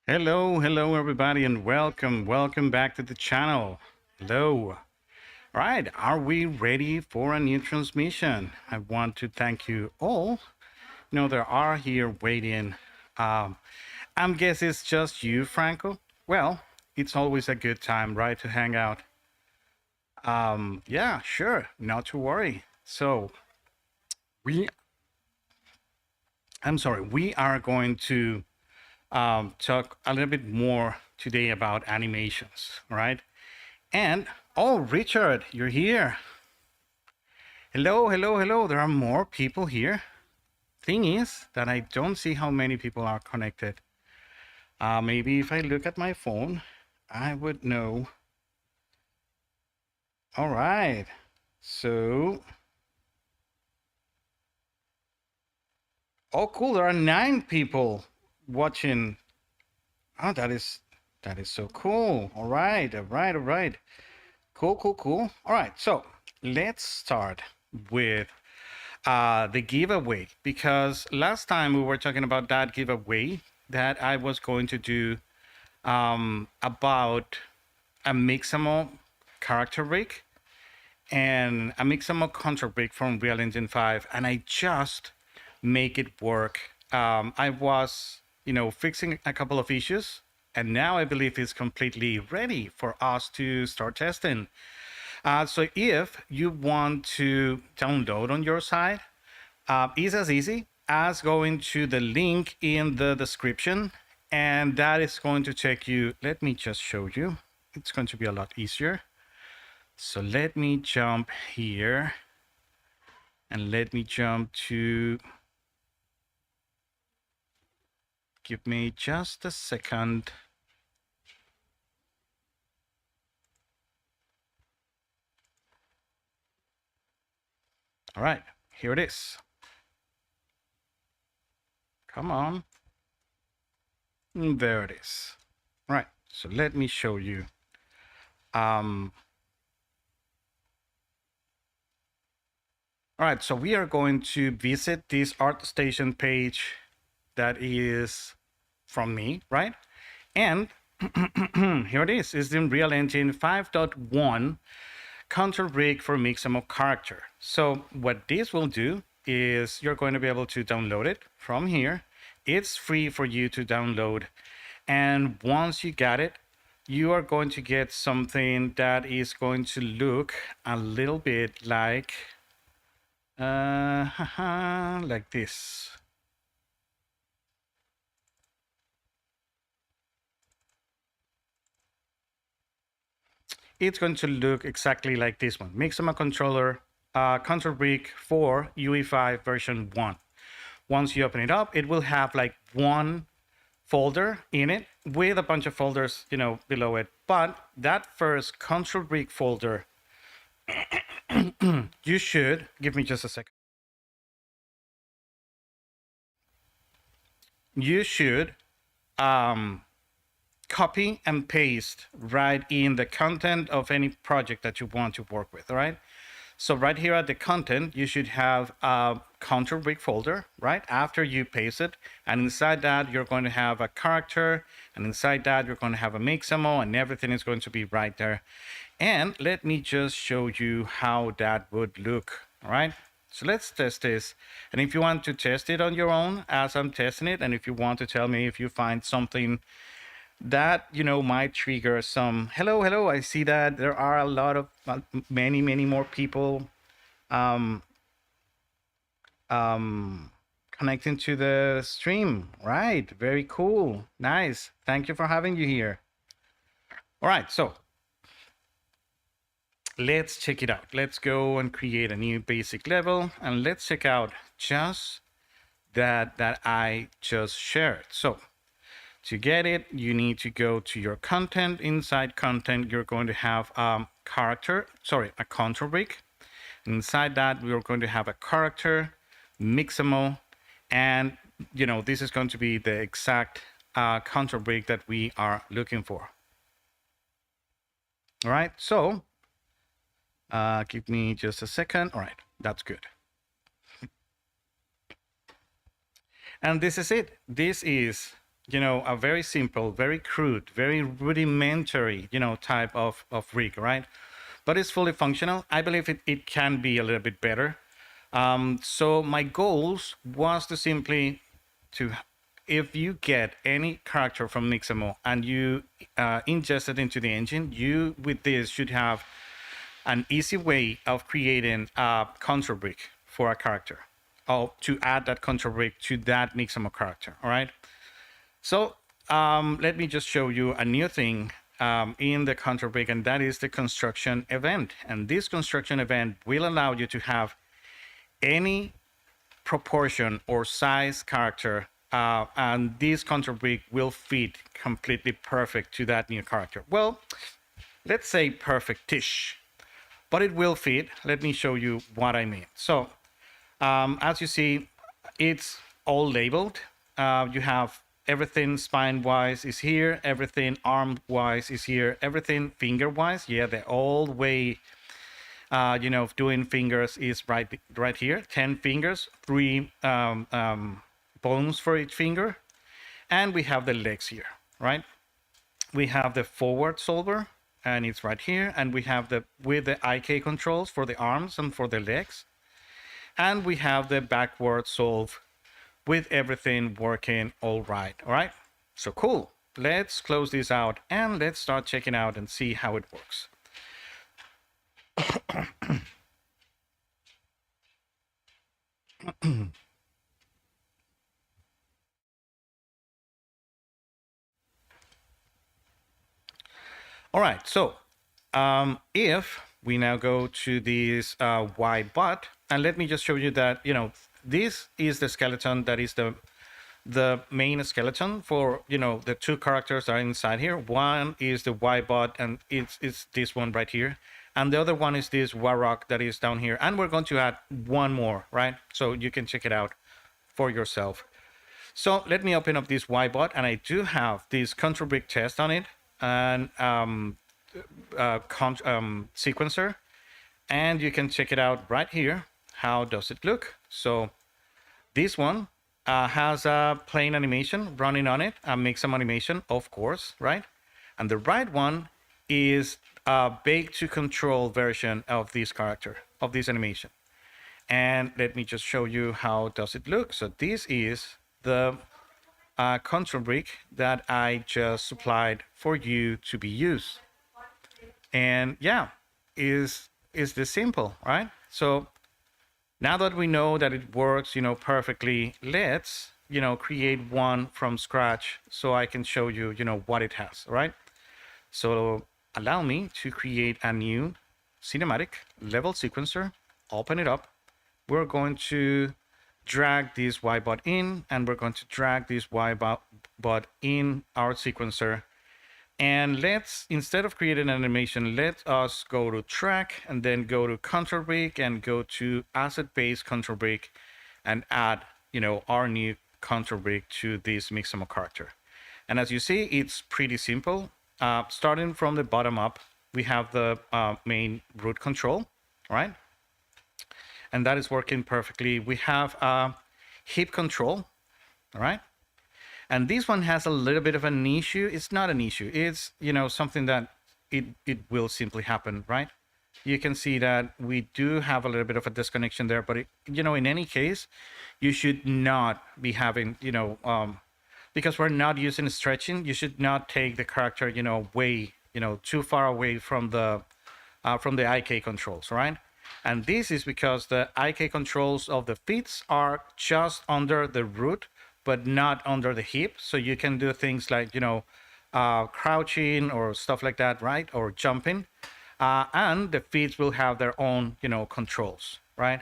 Hello everybody, and welcome back to the channel. Hello. All right, are we ready for a new transmission? I want to thank you all. There are here waiting. Um, I'm guess it's just you, Franco. Well, it's always a good time, right, to hang out. Yeah, sure, not to worry. So we, we are going to talk a little bit more today about animations, all right? And oh, Richard, you're here. Hello. There are more people here. Thing is that I don't see how many people are connected. Maybe if I look at my phone, I would know. All right. So, oh, cool. There are 9 people watching. Oh, that is so cool. All right. Cool. All right. So let's start with the giveaway, because last time we were talking about that giveaway that I was going to do about a Mixamo character rig and a Mixamo control rig from Real Engine 5, and I just make it work. I was, fixing a couple of issues, and now I believe it's completely ready for us to start testing. So if you want to download on your side, it's as easy as going to the link in the description, and that is going to take you. Let me just show you. It's going to be a lot easier. So let me jump here, and let me jump to. Give me just a second. All right, here it is. Come on. There it is. All right, so let me show you. All right, so we are going to visit this ArtStation page that is from me, right? And here it is. It's in Real Engine 5.1 control rig for Mixamo character. So what this will do is you're going to be able to download it from here. It's free for you to download. And once you got it, you are going to get something that is going to look a little bit like like this. It's going to look exactly like this one. Mixamo controller, control rig for UE5 version 1. Once you open it up, it will have like one folder in it with a bunch of folders, below it. But that first control rig folder, you should give me just a second. You should copy and paste right in the content of any project that you want to work with. All right. So right here at the content, you should have a control rig folder, right? After you paste it, and inside that, you're going to have a character, and inside that, you're going to have a Mixamo, and everything is going to be right there. And let me just show you how that would look, all right? So let's test this. And if you want to test it on your own as I'm testing it, and if you want to tell me if you find something that might trigger some hello, I see that there are a lot of many more people um connecting to the stream, right? Very cool, nice, thank you for having you here. All right, so let's check it out. Let's go and create a new basic level, and let's check out just that I just shared. So to get it, you need to go to your content. Inside content, you're going to have a control rig. Inside that, we're going to have a character, Mixamo, and this is going to be the exact control rig that we are looking for. All right, so give me just a second. All right, that's good. And this is it. This is a very simple, very crude, very rudimentary, type of rig, right? But it's fully functional. I believe it can be a little bit better. So my goals was to simply to, if you get any character from Mixamo and you ingest it into the engine, you with this should have an easy way of creating a control brick for a character, or to add that control brick to that Mixamo character. All right. So let me just show you a new thing in the control brick, and that is the construction event. And this construction event will allow you to have any proportion or size character, and this control brick will fit completely perfect to that new character. Well, let's say perfect-ish, but it will fit. Let me show you what I mean. So as you see, it's all labeled. You have everything spine-wise is here, everything arm-wise is here, everything finger-wise. Yeah, the old way of doing fingers is right here. 10 fingers, 3 bones for each finger, and we have the legs here, right? We have the forward solver, and it's right here, and we have with the IK controls for the arms and for the legs, and we have the backward solve with everything working all right. All right, so cool. Let's close this out and let's start checking out and see how it works. All right, so if we now go to this Y butt, and let me just show you that, this is the skeleton that is the main skeleton for, the 2 characters that are inside here. One is the Y butt, and it's this one right here. And the other one is this Warrock that is down here. And we're going to add one more, right? So you can check it out for yourself. So let me open up this Y bot, and I do have this control brick test on it, and sequencer, and you can check it out right here. How does it look? So this one has a plain animation running on it, make some animation, of course, right? And the right one is a bake to control version of this character, of this animation. And let me just show you how does it look. So this is the control brick that I just supplied for you to be used. And yeah, is this simple, right? So now that we know that it works, perfectly, let's, create one from scratch so I can show you, what it has, right? So allow me to create a new cinematic level sequencer, open it up. We're going to drag this Y bot in, and we're going to drag this Y bot in our sequencer. And let's, instead of creating an animation, let us go to track and then go to control brick and go to asset-based control brick and add, our new control brick to this Mixamo character. And as you see, it's pretty simple. Starting from the bottom up, we have the main root control, right? And that is working perfectly. We have a hip control, all right? And this one has a little bit of an issue. It's not an issue. It's, something that it will simply happen, right? You can see that we do have a little bit of a disconnection there, but in any case, you should not be having, because we're not using stretching, you should not take the character, way, too far away from the IK controls, right? And this is because the IK controls of the feet are just under the root, but not under the hip. So you can do things like, crouching or stuff like that, right? Or jumping. And the feet will have their own, controls, right?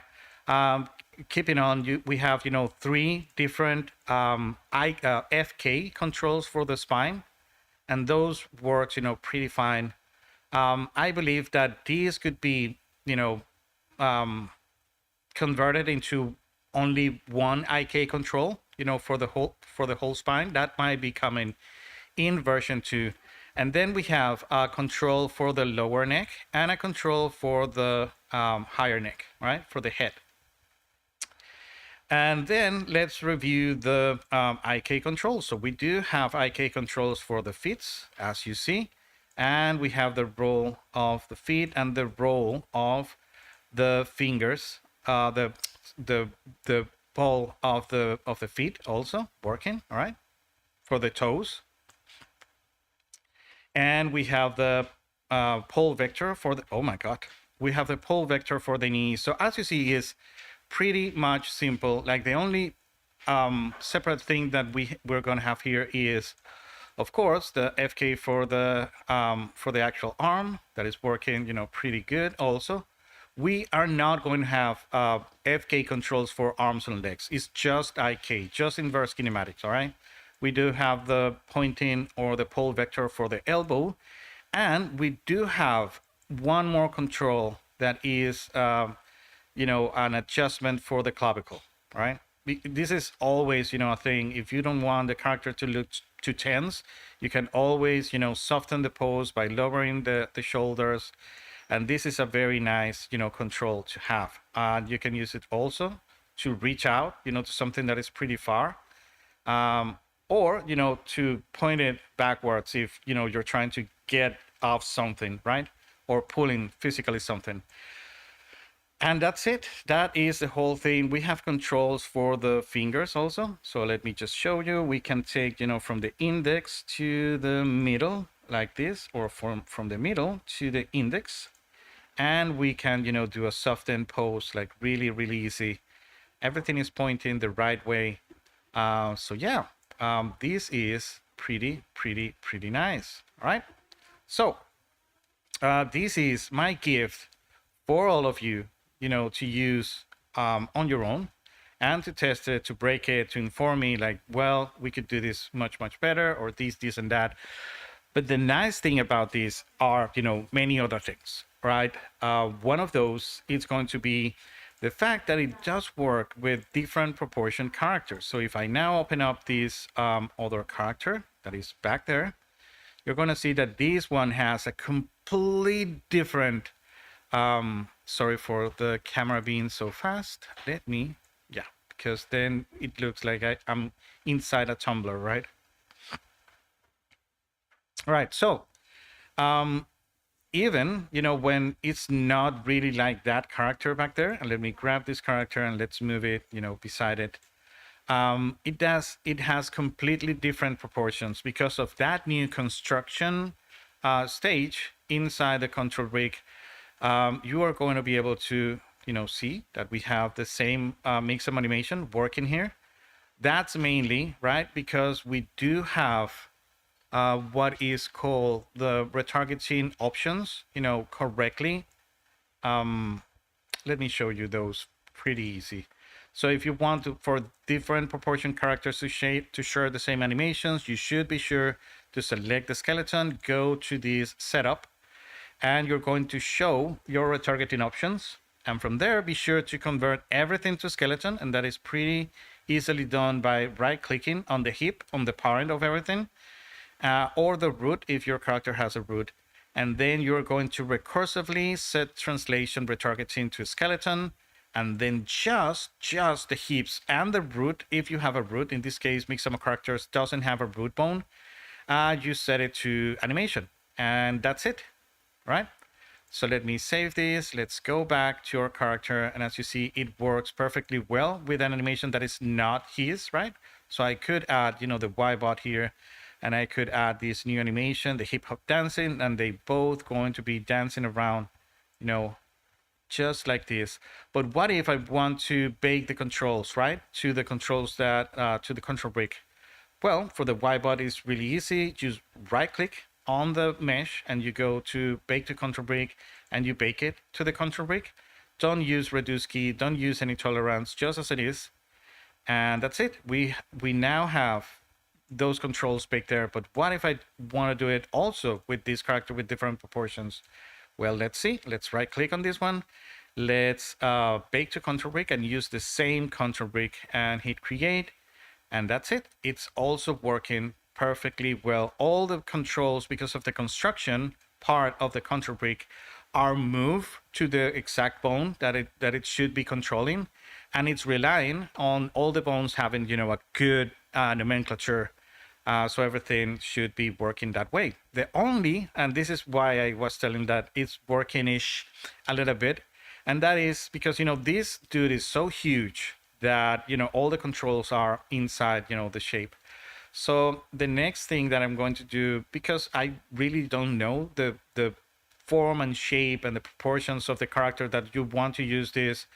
Keeping on, we have, 3 different FK controls for the spine, and those works, pretty fine. I believe that these could be, converted into only one IK control, for the whole spine. That might be coming in version 2. And then we have a control for the lower neck and a control for the higher neck, right? For the head. And then let's review the IK controls. So we do have IK controls for the feet, as you see, and we have the roll of the feet and the roll of the fingers, the the ball of the feet also working. All right, for the toes, and we have the pole vector for the. Oh my God, we have the pole vector for the knees. So as you see, is pretty much simple. Like the only separate thing that we're going to have here is, of course, the FK for the actual arm that is working, pretty good. Also, we are not going to have FK controls for arms and legs. It's just IK, just inverse kinematics. All right. We do have the pointing or the pole vector for the elbow, and we do have one more control that is an adjustment for the clavicle, right? This is always, a thing. If you don't want the character to look too tense, you can always, soften the pose by lowering the shoulders. And this is a very nice, control to have. And you can use it also to reach out, to something that is pretty far. Or, to point it backwards if, you're trying to get off something, right? Or pulling physically something. And that's it. That is the whole thing. We have controls for the fingers also. So let me just show you. We can take, from the index to the middle like this, or from the middle to the index. And we can, do a softened pose, like really, really easy. Everything is pointing the right way. So yeah, this is pretty nice. All right. So this is my gift for all of you, to use on your own and to test it, to break it, to inform me like, well, we could do this much better, or this and that. But the nice thing about this are, many other things, right? One of those is going to be the fact that it does work with different proportion characters. So if I now open up this other character that is back there, you're going to see that this one has a complete different sorry for the camera being so fast. Because then it looks like I'm inside a tumbler, right? All right, so even, when it's not really like that character back there, and let me grab this character and let's move it, beside it. It has completely different proportions because of that new construction stage inside the control rig. You are going to be able to, see that we have the same mix of animation working here. That's mainly, right, because we do have what is called the retargeting options, correctly. Let me show you those pretty easy. So if you want to, for different proportion characters to share the same animations, you should be sure to select the skeleton, go to this setup, and you're going to show your retargeting options. And from there, be sure to convert everything to skeleton. And that is pretty easily done by right-clicking on the hip, on the parent of everything, or the root if your character has a root. And then you're going to recursively set translation retargeting to skeleton. And then just the hips and the root, if you have a root. In this case, Mixamo Characters doesn't have a root bone. You set it to animation. And that's it. Right? So let me save this. Let's go back to our character. And as you see, it works perfectly well with an animation that is not his, right? So I could add, the Y-bot here, and I could add this new animation, the hip hop dancing, and they both going to be dancing around, just like this. But what if I want to bake the controls, right? To the controls to the control brick. Well, for the Y-bot, it's really easy. Just right click on the mesh and you go to bake to control brick and you bake it to the control brick. Don't use reduce key, don't use any tolerance, just as it is. And that's it. We now have those controls baked there. But what if I want to do it also with this character with different proportions? Well, let's see. Let's right click on this one. Let's bake to control brick and use the same control brick and hit create. And that's it. It's also working perfectly well. All the controls, because of the construction part of the control brick, are moved to the exact bone that it should be controlling. and it's relying on all the bones having, a good nomenclature. So everything should be working that way. The only, and this is why I was telling that it's working-ish a little bit, and that is because, this dude is so huge that, all the controls are inside, the shape. So the next thing that I'm going to do, because I really don't know the form and shape and the proportions of the character that you want to use this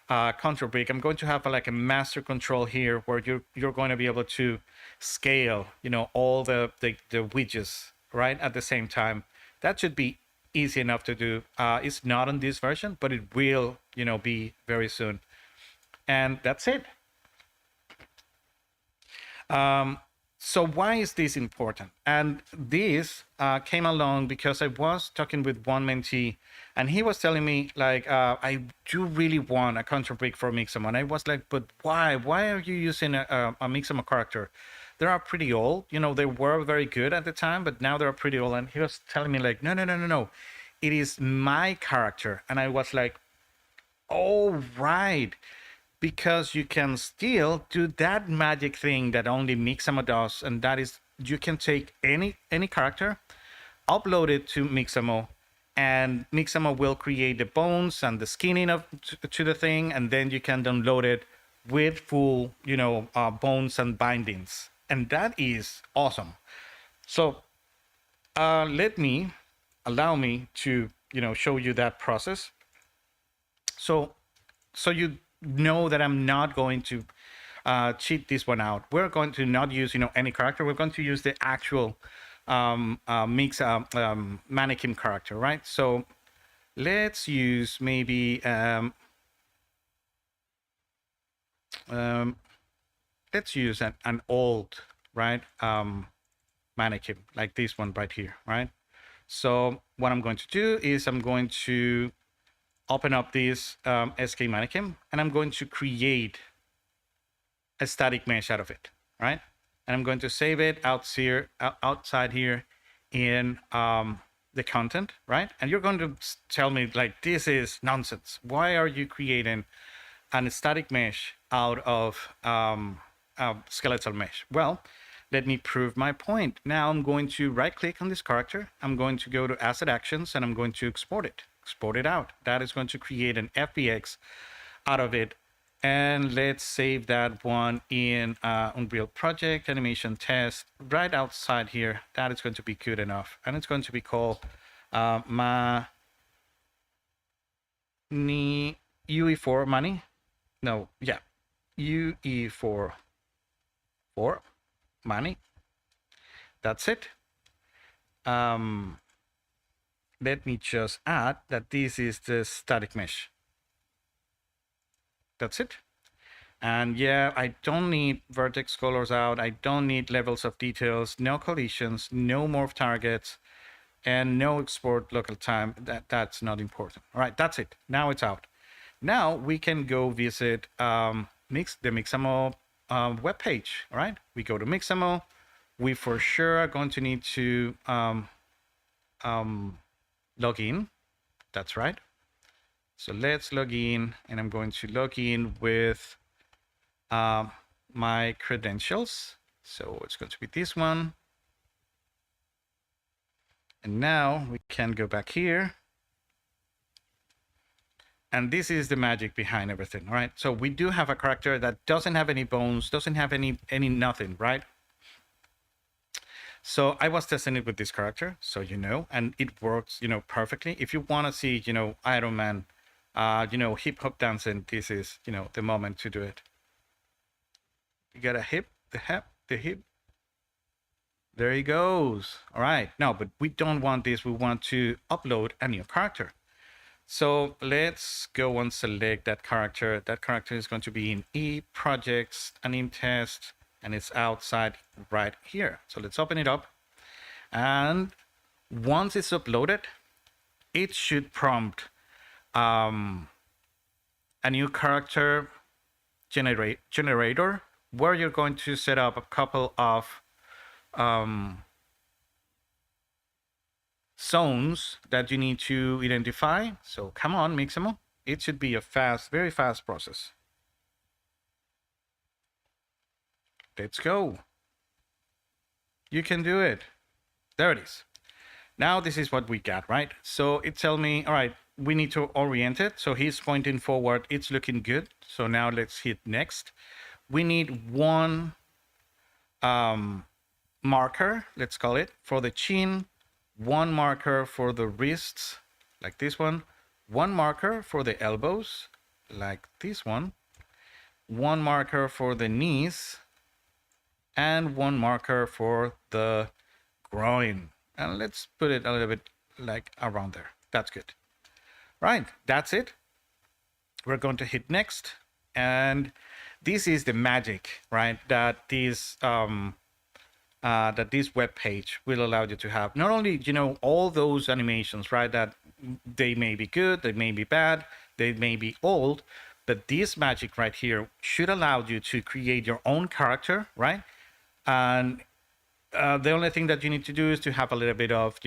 control brick, I'm going to have like a master control here where you're going to be able to scale, all the widgets right at the same time. That should be easy enough to do. It's not on this version, but it will, be very soon. And that's it. So why is this important? And this came along because I was talking with one mentee, and he was telling me like, I do really want a control brick for Mixamo. And I was like, but why? Why are you using a Mixamo character? They are pretty old. They were very good at the time, but now they're pretty old. And he was telling me like, no, no, no, no, no. It is my character. And I was like, oh, right, because you can still do that magic thing that only Mixamo does, and that is you can take any character, upload it to Mixamo, and Mixamo will create the bones and the skinning of to the thing, and then you can download it with full, bones and bindings, and that is awesome. So allow me to show you that process. So you know that I'm not going to cheat this one out. We're going to not use any character. We're going to use the actual mannequin character, right? So let's use maybe let's use an old, right, mannequin like this one right here, right? So what I'm going to do is I'm going to open up this SK mannequin, and I'm going to create a static mesh out of it, right? And I'm going to save it outside here in the content, right? And you're going to tell me like, this is nonsense. Why are you creating a static mesh out of skeletal mesh? Well, let me prove my point. Now I'm going to right click on this character. I'm going to go to asset actions, and I'm going to export it out. That is going to create an FBX out of it. And let's save that one in Unreal Project Animation Test right outside here. That is going to be good enough. And it's going to be called UE4 money. No, yeah, UE4 money. That's it. Let me just add that this is the static mesh. That's it. And yeah, I don't need vertex colors out. I don't need levels of details, no collisions, no morph targets, and no export local time. That's not important. All right, that's it. Now it's out. Now we can go visit the Mixamo webpage. All right, we go to Mixamo. We for sure are going to need to log in. That's right. So let's log in, and I'm going to log in with my credentials. So it's going to be this one. And now we can go back here. And this is the magic behind everything, right? So we do have a character that doesn't have any bones, doesn't have any nothing, right? So I was testing it with this character, so and it works, perfectly. If you want to see, Iron Man, hip hop dancing, this is, the moment to do it. You got a hip, the hip. There he goes. All right. No, but we don't want this. We want to upload a new character. So let's go and select that character. That character is going to be in E projects, anim test, and it's outside right here. So let's open it up. And once it's uploaded, it should prompt a new character generator where you're going to set up a couple of zones that you need to identify. So come on, Mixamo. It should be a very fast process. Let's go. You can do it. There it is. Now this is what we got, right? So it tells me, all right, we need to orient it. So he's pointing forward. It's looking good. So now let's hit next. We need one marker, let's call it, for the chin, one marker for the wrists, like this one marker for the elbows, like this one marker for the knees, and one marker for the groin. And let's put it a little bit like around there. That's good. Right, that's it. We're going to hit next. And this is the magic, right? That this web page will allow you to have. Not only, all those animations, right? That they may be good, they may be bad, they may be old, but this magic right here should allow you to create your own character, right? And the only thing that you need to do is to have a little bit of,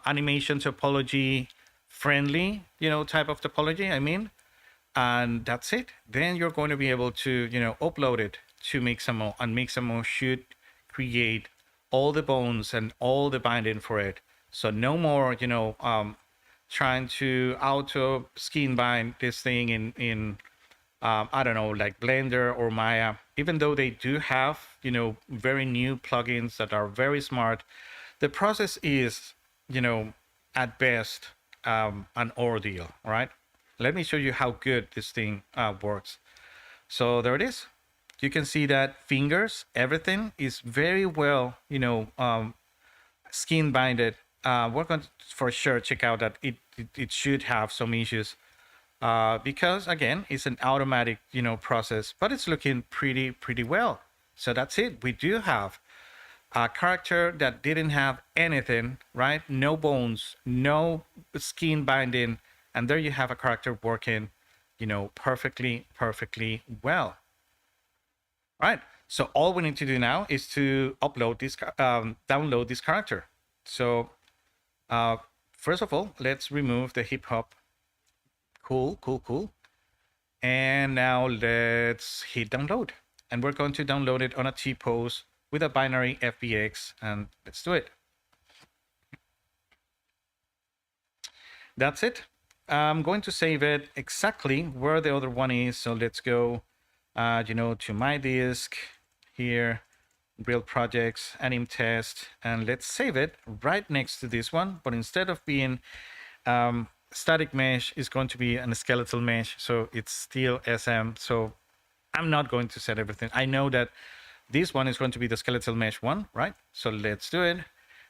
animation topology friendly, type of topology, I mean. And that's it. Then you're going to be able to, upload it to Mixamo, and Mixamo should create all the bones and all the binding for it. So no more, trying to auto skin bind this thing in I don't know, like Blender or Maya. Even though they do have, very new plugins that are very smart, the process is, at best, an ordeal, right? Let me show you how good this thing works. So there it is. You can see that fingers, everything is very well, skin binded. We're going to for sure check out that it should have some issues because again, it's an automatic, process, but it's looking pretty well. So that's it. We do have a character that didn't have anything, right? No bones, no skin binding, and there you have a character working, perfectly well. All right. So all we need to do now is to upload this, download this character. So first of all, let's remove the hip hop. Cool. And now let's hit download. And we're going to download it on a T-pose with a binary FBX, and let's do it. That's it. I'm going to save it exactly where the other one is. So let's go, to my disk here, Real Projects, Anim Test, and let's save it right next to this one. But instead of being static mesh, is going to be a skeletal mesh. So it's still SM. So I'm not going to set everything. I know that this one is going to be the skeletal mesh one, right? So let's do it.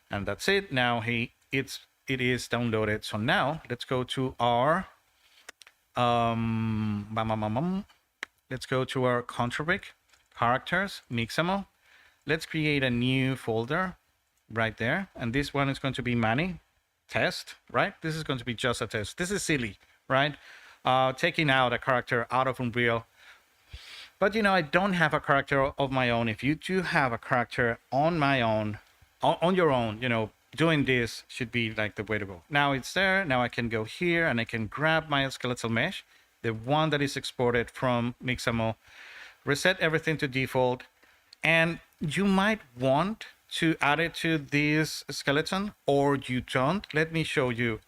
And that's it. Now it is downloaded. So now let's go to our let's go to our config, characters, Mixamo. Let's create a new folder right there. And this one is going to be Manny test, right? This is going to be just a test. This is silly, right? Taking out a character out of Unreal. But I don't have a character of my own. If you do have a character on my own, on your own, doing this should be like the way to go. Now it's there. Now I can go here and I can grab my skeletal mesh, the one that is exported from Mixamo, reset everything to default, and you might want to add it to this skeleton, or you don't. Let me show you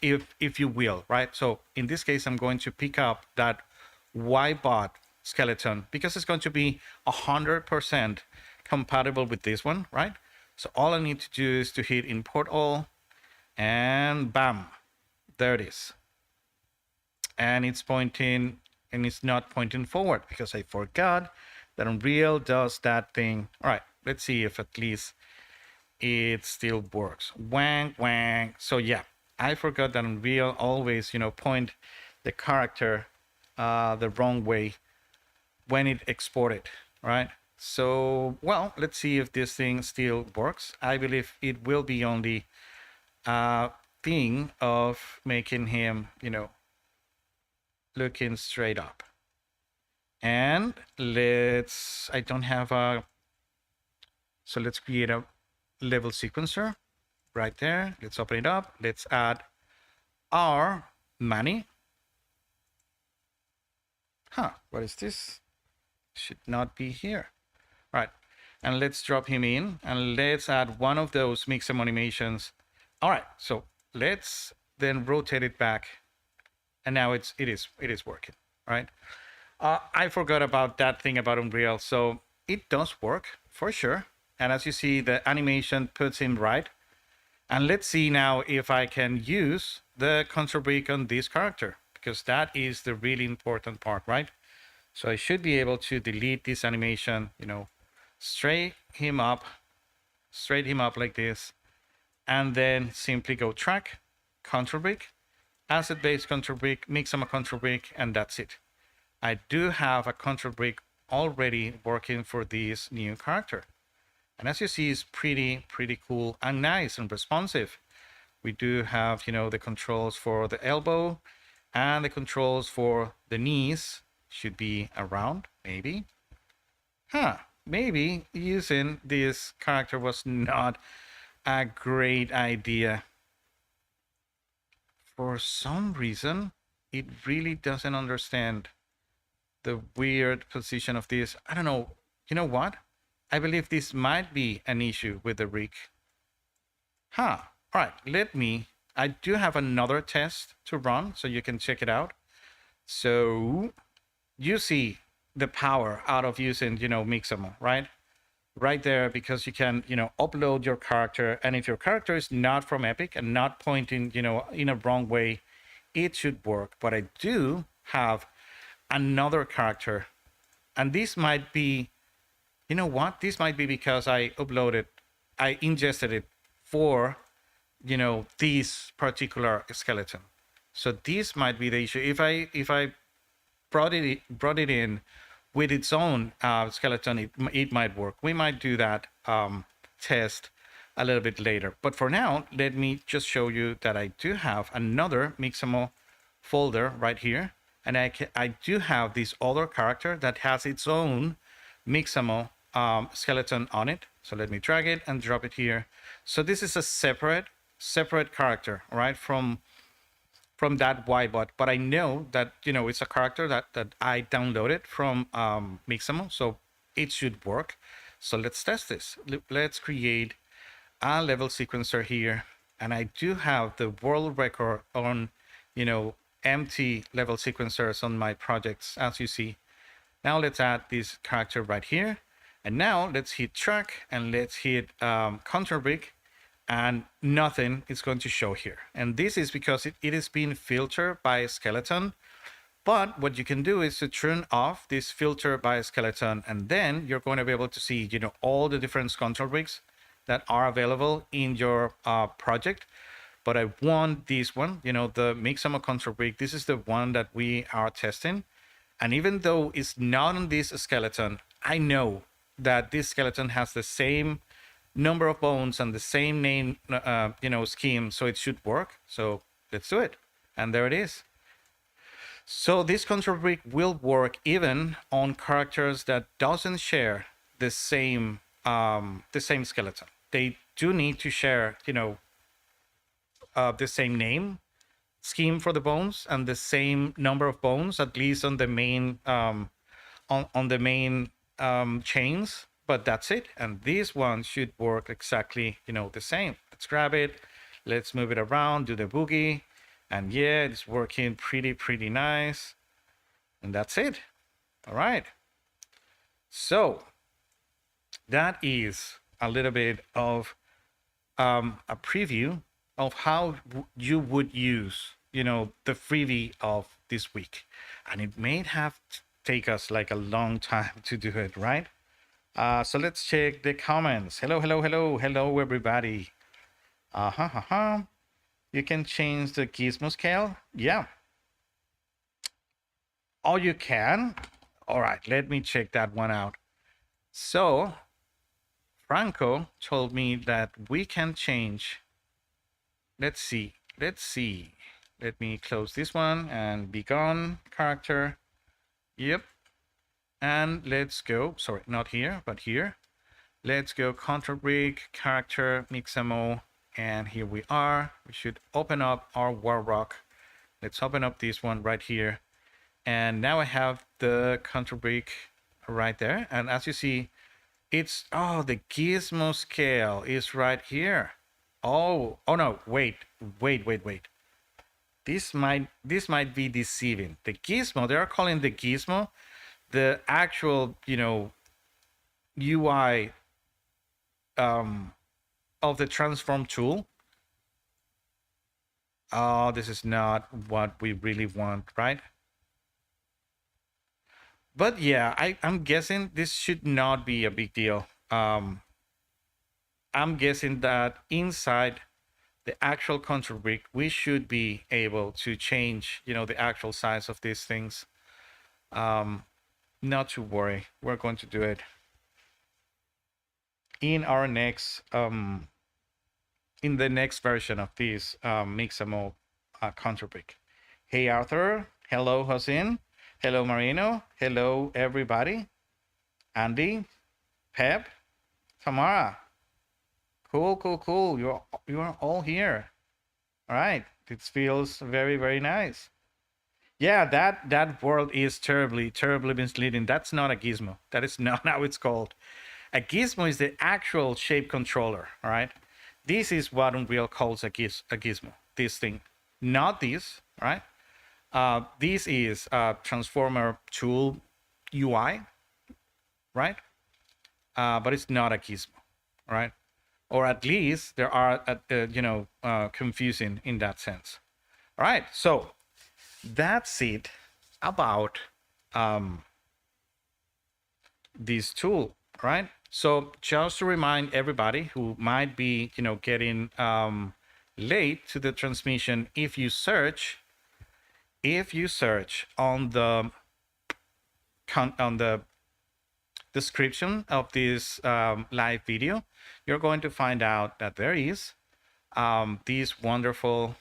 if you will, right? So in this case, I'm going to pick up that YBot skeleton because it's going to be 100% compatible with this one, right? So all I need to do is to hit import all, and bam, there it is. And it's pointing, and it's not pointing forward because I forgot that Unreal does that thing. All right, let's see if at least it still works. Wang. So yeah, I forgot that Unreal always, point the character the wrong way when it exported, right? So, well, let's see if this thing still works. I believe it will be only a thing of making him, looking straight up. And I don't have so let's create a level sequencer right there. Let's open it up. Let's add our Manny. What is this? should not be here. All right, and let's drop him in, and let's add one of those Mixamo animations. All right, so let's then rotate it back, and now it is working. All right. I forgot about that thing about Unreal, so it does work for sure. And as you see, the animation puts him right. And let's see now if I can use the control brick on this character, because that is the really important part, right? So I should be able to delete this animation, straight him up like this, and then simply go track, control brick, asset-based control brick, Mixamo control brick, and that's it. I do have a control brick already working for this new character. And as you see, it's pretty cool and nice and responsive. We do have, the controls for the elbow and the controls for the knees should be around, maybe. Maybe using this character was not a great idea. For some reason, it really doesn't understand the weird position of this. I don't know. You know what? I believe this might be an issue with the rig. All right, I do have another test to run so you can check it out. So you see the power out of using, Mixamo, right? Right there, because you can, upload your character. And if your character is not from Epic and not pointing, in a wrong way, it should work. But I do have another character. And this might be, this might be because I ingested it for, this particular skeleton. So this might be the issue. If I brought it in with its own skeleton, it might work. We might do that test a little bit later. But for now, let me just show you that I do have another Mixamo folder right here. And I do have this other character that has its own Mixamo skeleton on it. So let me drag it and drop it here. So this is a separate character, right, from that whitebot. But I know that, it's a character that I downloaded from Mixamo, so it should work. So let's test this. Let's create a level sequencer here. And I do have the world record on, empty level sequencers on my projects, as you see. Now let's add this character right here. And now let's hit track and let's hit control brick, and nothing is going to show here. And this is because it is being filtered by a skeleton. But what you can do is to turn off this filter by a skeleton, and then you're going to be able to see, all the different control bricks that are available in your project. But I want this one, the Mixamo control brick. This is the one that we are testing. And even though it's not on this skeleton, I know that this skeleton has the same number of bones and the same name, scheme, so it should work. So let's do it. And there it is. So this control brick will work even on characters that doesn't share the same skeleton. They do need to share, the same name scheme for the bones and the same number of bones, at least on the main on the main chains. But that's it. And this one should work exactly, the same. Let's grab it. Let's move it around, do the boogie. And yeah, it's working pretty nice. And that's it. All right. So that is a little bit of a preview of how you would use, the freebie of this week. And it may have take us like a long time to do it, right? So let's check the comments. Hello, everybody. You can change the gizmo scale. Yeah. Oh, you can? All right, let me check that one out. So Franco told me that we can change. Let's see. Let me close this one and be gone character. Yep. And let's go, sorry, not here, but here. Let's go control brick, character, Mixamo, and here we are. We should open up our Warrock. Let's open up this one right here. And now I have the control brick right there. And as you see, it's, oh, the gizmo scale is right here. Oh no, wait. This might be deceiving. The gizmo, they are calling the gizmo the actual, UI of the transform tool. Oh, this is not what we really want, right? But yeah, I'm guessing this should not be a big deal. I'm guessing that inside the actual control brick, we should be able to change, the actual size of these things. Not to worry, we're going to do it in our next, in the next version of this Mixamo control brick. Hey Arthur, hello Josin, hello Marino, hello everybody, Andy, Pep, Tamara. Cool. You're all here. All right. This feels very, very nice. Yeah, that world is terribly, terribly misleading. That's not a gizmo. That is not how it's called. A gizmo is the actual shape controller. All right. This is what Unreal calls a gizmo. This thing, not this. All right. This is a transformer tool UI, right? But it's not a gizmo. All right. Or at least there are, confusing in that sense. All right, so that's it about this tool, right? So just to remind everybody who might be, getting late to the transmission, if you search on the description of this live video, you're going to find out that there is this wonderful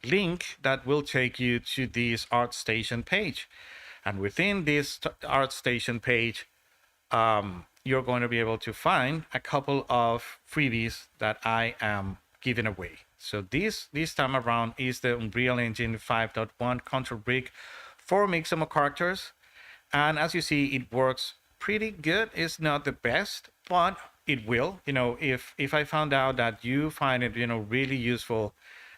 link that will take you to this ArtStation page. And within this ArtStation page, you're going to be able to find a couple of freebies that I am giving away. So this time around is the Unreal Engine 5.1 control brick for Mixamo characters. And as you see, it works pretty good. It's not the best, but it will. If I found out that you find it, really useful,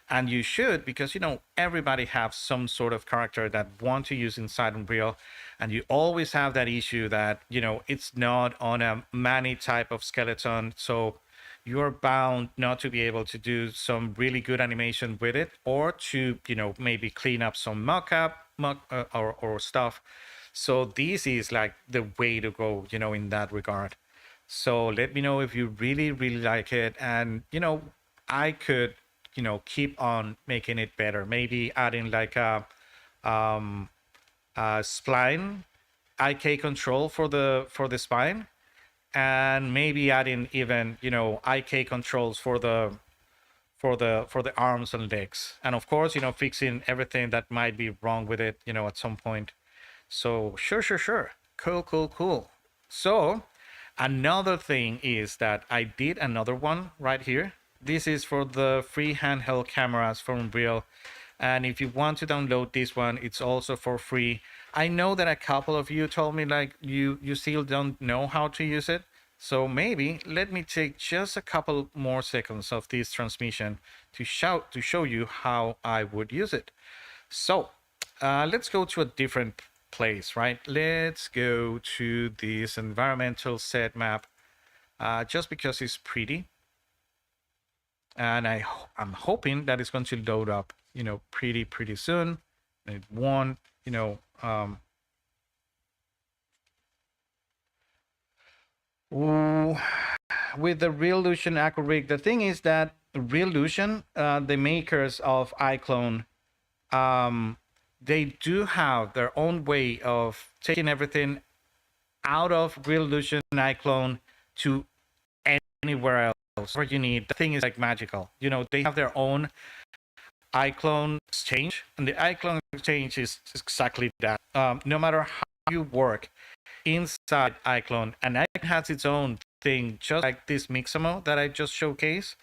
and you should, because, everybody has some sort of character that want to use inside Unreal, and you always have that issue that, it's not on a mani type of skeleton. So you're bound not to be able to do some really good animation with it, or to, maybe clean up some mock-up or stuff. So this is like the way to go, in that regard. So let me know if you really, really like it. And, I could, keep on making it better. Maybe adding like a spline IK control for the spine. And maybe adding even, IK controls for the arms and legs. And of course, fixing everything that might be wrong with it, at some point. So sure. Cool. So another thing is that I did another one right here. This is for the free handheld cameras from Unreal. And if you want to download this one, it's also for free. I know that a couple of you told me like you still don't know how to use it. So maybe let me take just a couple more seconds of this transmission to show you how I would use it. So let's go to a different place, right? Let's go to this environmental set map, just because it's pretty, and I'm hoping that it's going to load up, pretty soon. It won't, with the Reallusion Aqua Rig. The thing is that Reallusion, the makers of iClone, they do have their own way of taking everything out of Reallusion iClone to anywhere else where you need. The thing is like magical. They have their own iClone exchange, and the iClone exchange is exactly that. No matter how you work inside iClone, and iClone has its own thing, just like this Mixamo that I just showcased.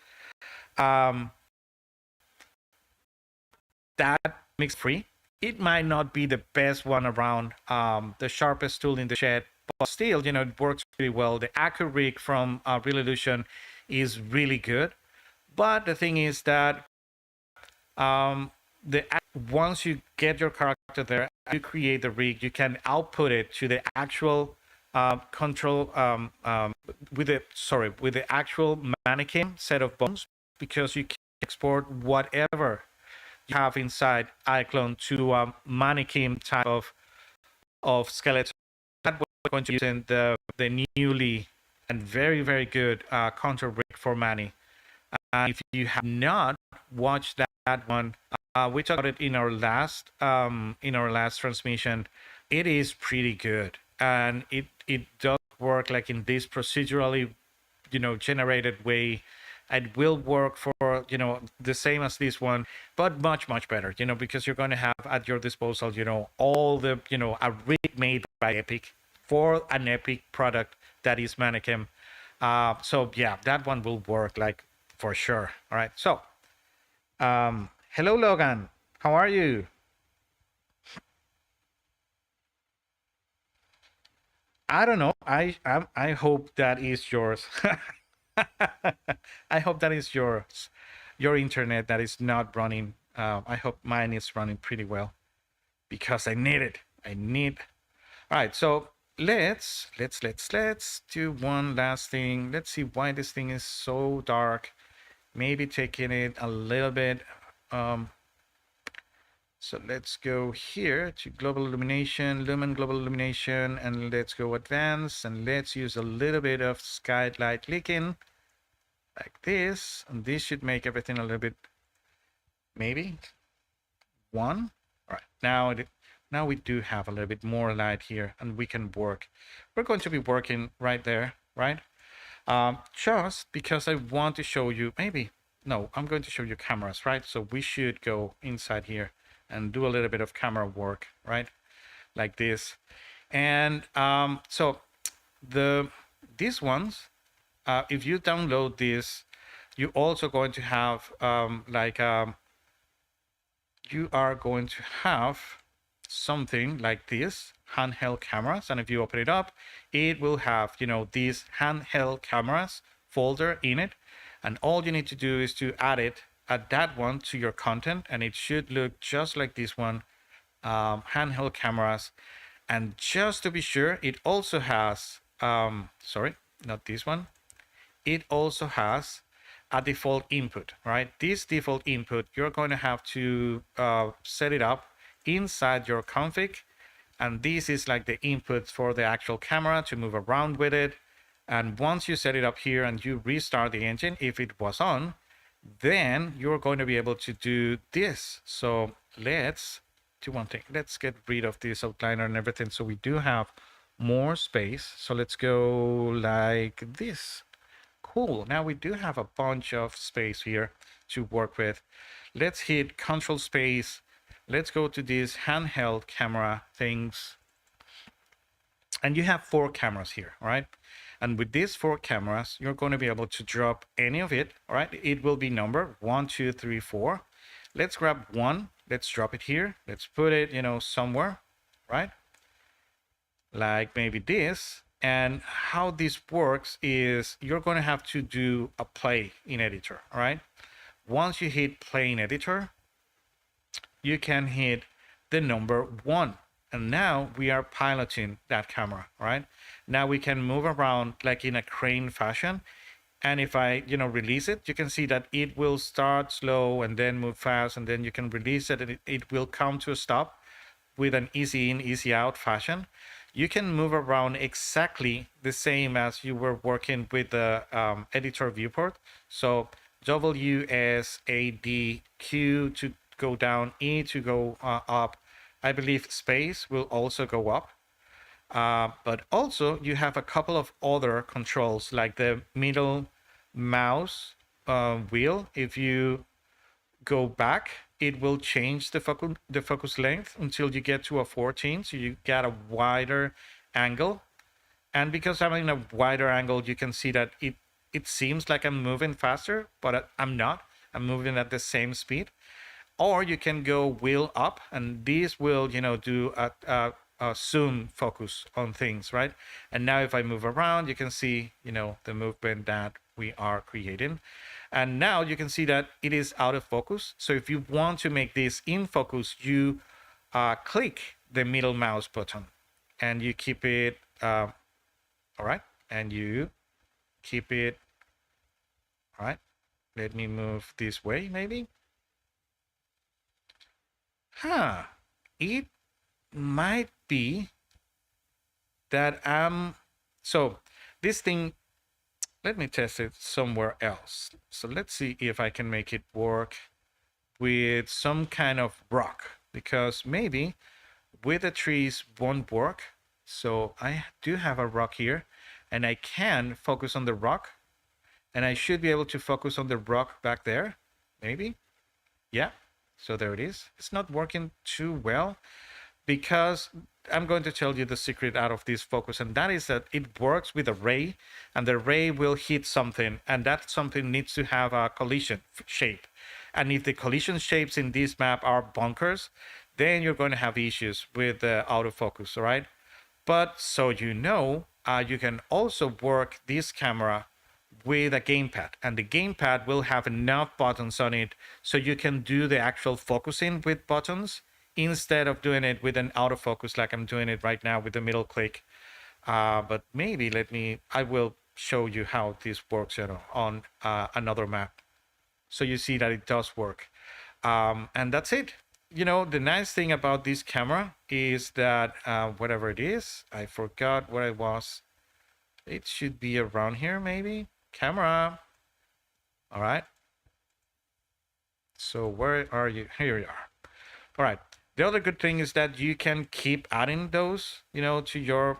That makes free. it might not be the best one around, the sharpest tool in the shed, but still, it works pretty well. The Accu rig from Real Illusion is really good. But the thing is that um, the once you get your character there, you create the rig, you can output it to the actual control with the actual mannequin set of bones, because you can export whatever you have inside iClone to a mannequin type of skeleton. That we're going to use in the newly and very very good counter rig for Manny. If you have not watched that one, we talked about it in our last transmission. It is pretty good, and it does work like in this procedurally, generated way. It will work for the same as this one, but much much better. Because you're going to have at your disposal, all the a rig made by Epic for an Epic product that is Mannequin. So yeah, that one will work like for sure. All right. So, hello, Logan. How are you? I don't know. I hope that is yours. I hope that is yours. Your internet that is not running. I hope mine is running pretty well because I need it. I need. All right. So let's do one last thing. Let's see why this thing is so dark. Maybe taking it a little bit. So let's go here to global illumination, lumen global illumination, and let's go advanced, and let's use a little bit of skylight leaking like this, and this should make everything a little bit, maybe one. All right, now we do have a little bit more light here, and we can work. We're going to be working right there, right? Just because I want to show you, maybe, no, I'm going to show you cameras, right? So we should go inside here and do a little bit of camera work, right? Like this. And so these ones, if you download this, you also going to have you are going to have something like this, handheld cameras. And if you open it up, it will have, these handheld cameras folder in it. And all you need to do is to add that one to your content, and it should look just like this one, handheld cameras. And just to be sure, it also has, sorry, not this one. It also has a default input, right? This default input, you're going to have to set it up inside your config. And this is like the input for the actual camera to move around with it. And once you set it up here and you restart the engine, if it was on, then you're going to be able to do this. So let's do one thing. Let's get rid of this outliner and everything, so we do have more space. So let's go like this. Cool. Now we do have a bunch of space here to work with. Let's hit Control Space. Let's go to these handheld camera things. And you have 4 cameras here, all right? And with these 4 cameras, you're going to be able to drop any of it, all right? It will be number 1, 2, 3, 4. Let's grab one. Let's drop it here. Let's put it, somewhere, right? Like maybe this. And how this works is you're going to have to do a play in editor, all right? Once you hit play in editor, you can hit the number 1. And now we are piloting that camera, right? Now we can move around like in a crane fashion. And if I, release it, you can see that it will start slow and then move fast, and then you can release it and it will come to a stop with an easy in, easy out fashion. You can move around exactly the same as you were working with the editor viewport. So W, S, A, D, Q to go down, E to go up. I believe space will also go up. But also you have a couple of other controls like the middle mouse wheel. If you go back, it will change the focus length until you get to a 14, so you get a wider angle. And because I'm in a wider angle, you can see that it seems like I'm moving faster, but I'm not. I'm moving at the same speed. or you can go wheel up, and this will, do a zoom focus on things, right? And now if I move around, you can see, the movement that we are creating. And now you can see that it is out of focus. So if you want to make this in focus, you click the middle mouse button and you keep it, all right? And you keep it, all right? Let me move this way, maybe. It might be that so this thing, let me test it somewhere else. So let's see if I can make it work with some kind of rock, because maybe with the trees won't work. So I do have a rock here, and I can focus on the rock, and I should be able to focus on the rock back there, maybe. Yeah, so there it is. It's not working too well, because I'm going to tell you the secret out of this focus, and that is that it works with a ray, and the ray will hit something, and that something needs to have a collision shape. And if the collision shapes in this map are bunkers, then you're going to have issues with the autofocus, all right? But so you can also work this camera with a gamepad, and the gamepad will have enough buttons on it so you can do the actual focusing with buttons instead of doing it with an autofocus like I'm doing it right now with the middle click. But maybe I will show you how this works on another map, so you see that it does work. And that's it. The nice thing about this camera is that whatever it is, I forgot what it was. It should be around here, maybe. Camera. All right. So where are you? Here you are. All right. The other good thing is that you can keep adding those, to your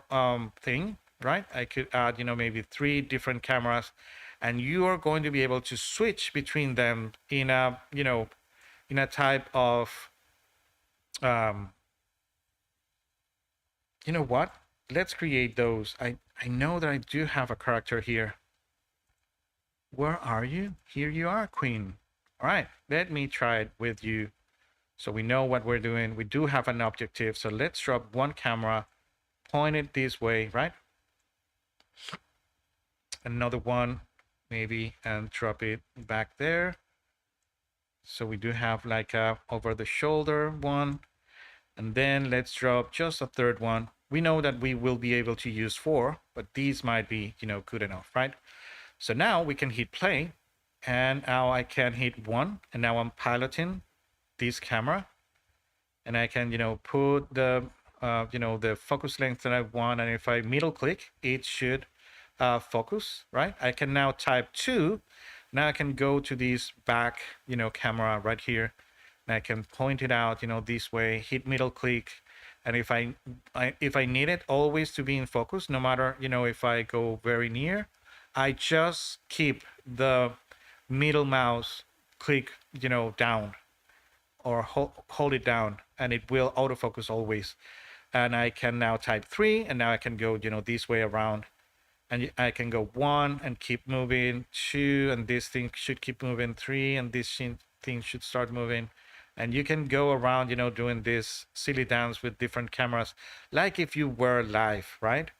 thing, right? I could add, maybe 3 different cameras, and you are going to be able to switch between them in a, in a type of, you know what? Let's create those. I know that I do have a character here. Where are you? Here you are, Queen. All right, let me try it with you. So we know what we're doing. We do have an objective. So let's drop one camera, point it this way, right? Another one, maybe, and drop it back there. So we do have like a over the shoulder one. And then let's drop just a third one. We know that we will be able to use 4, but these might be, good enough, right? So now we can hit play, and now I can hit 1, and now I'm piloting this camera, and I can, put the, the focus length that I want, and if I middle click, it should focus, right? I can now type 2. Now I can go to this back, camera right here, and I can point it out, this way, hit middle click. And if I need it always to be in focus, no matter, if I go very near, I just keep the middle mouse click, down, or hold it down, and it will autofocus always. And I can now type 3, and now I can go, this way around, and I can go 1 and keep moving, 2, and this thing should keep moving, 3, and this thing should start moving. And you can go around, doing this silly dance with different cameras, like if you were live, right?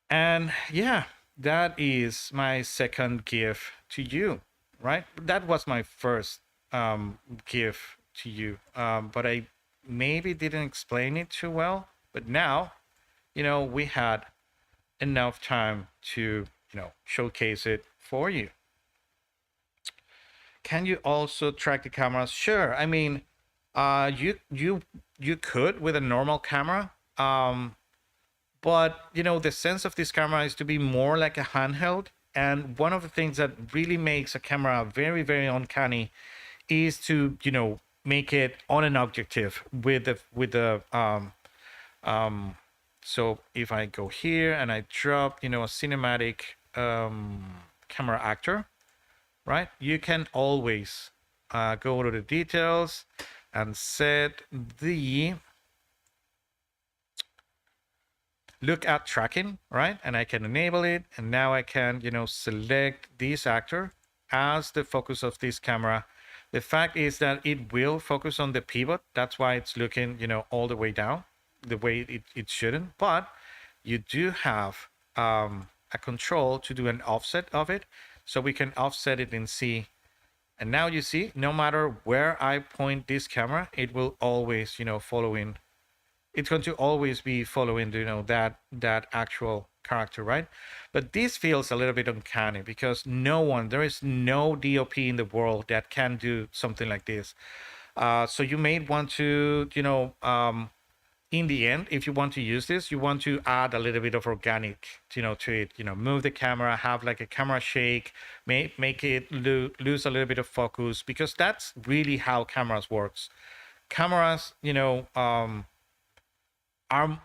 And yeah, that is my second gift to you, right? That was my first gift to you, but I maybe didn't explain it too well. But now, we had enough time to, showcase it for you. Can you also track the cameras? Sure. I mean, you could with a normal camera, but the sense of this camera is to be more like a handheld. And one of the things that really makes a camera very, very uncanny is to make it on an objective with the so if I go here and I drop a cinematic camera actor, right? You can always go to the details and set the look at tracking, right? And I can enable it. And now I can, select this actor as the focus of this camera. The fact is that it will focus on the pivot. That's why it's looking, all the way down, the way it shouldn't. But you do have a control to do an offset of it. So we can offset it and see. And now you see, no matter where I point this camera, it will always, following. It's going to always be following, that actual character, right? But this feels a little bit uncanny because there is no DOP in the world that can do something like this. So you may want to, in the end, if you want to use this, you want to add a little bit of organic, to it. Move the camera, have like a camera shake, make it lose a little bit of focus, because that's really how cameras works. Cameras, are,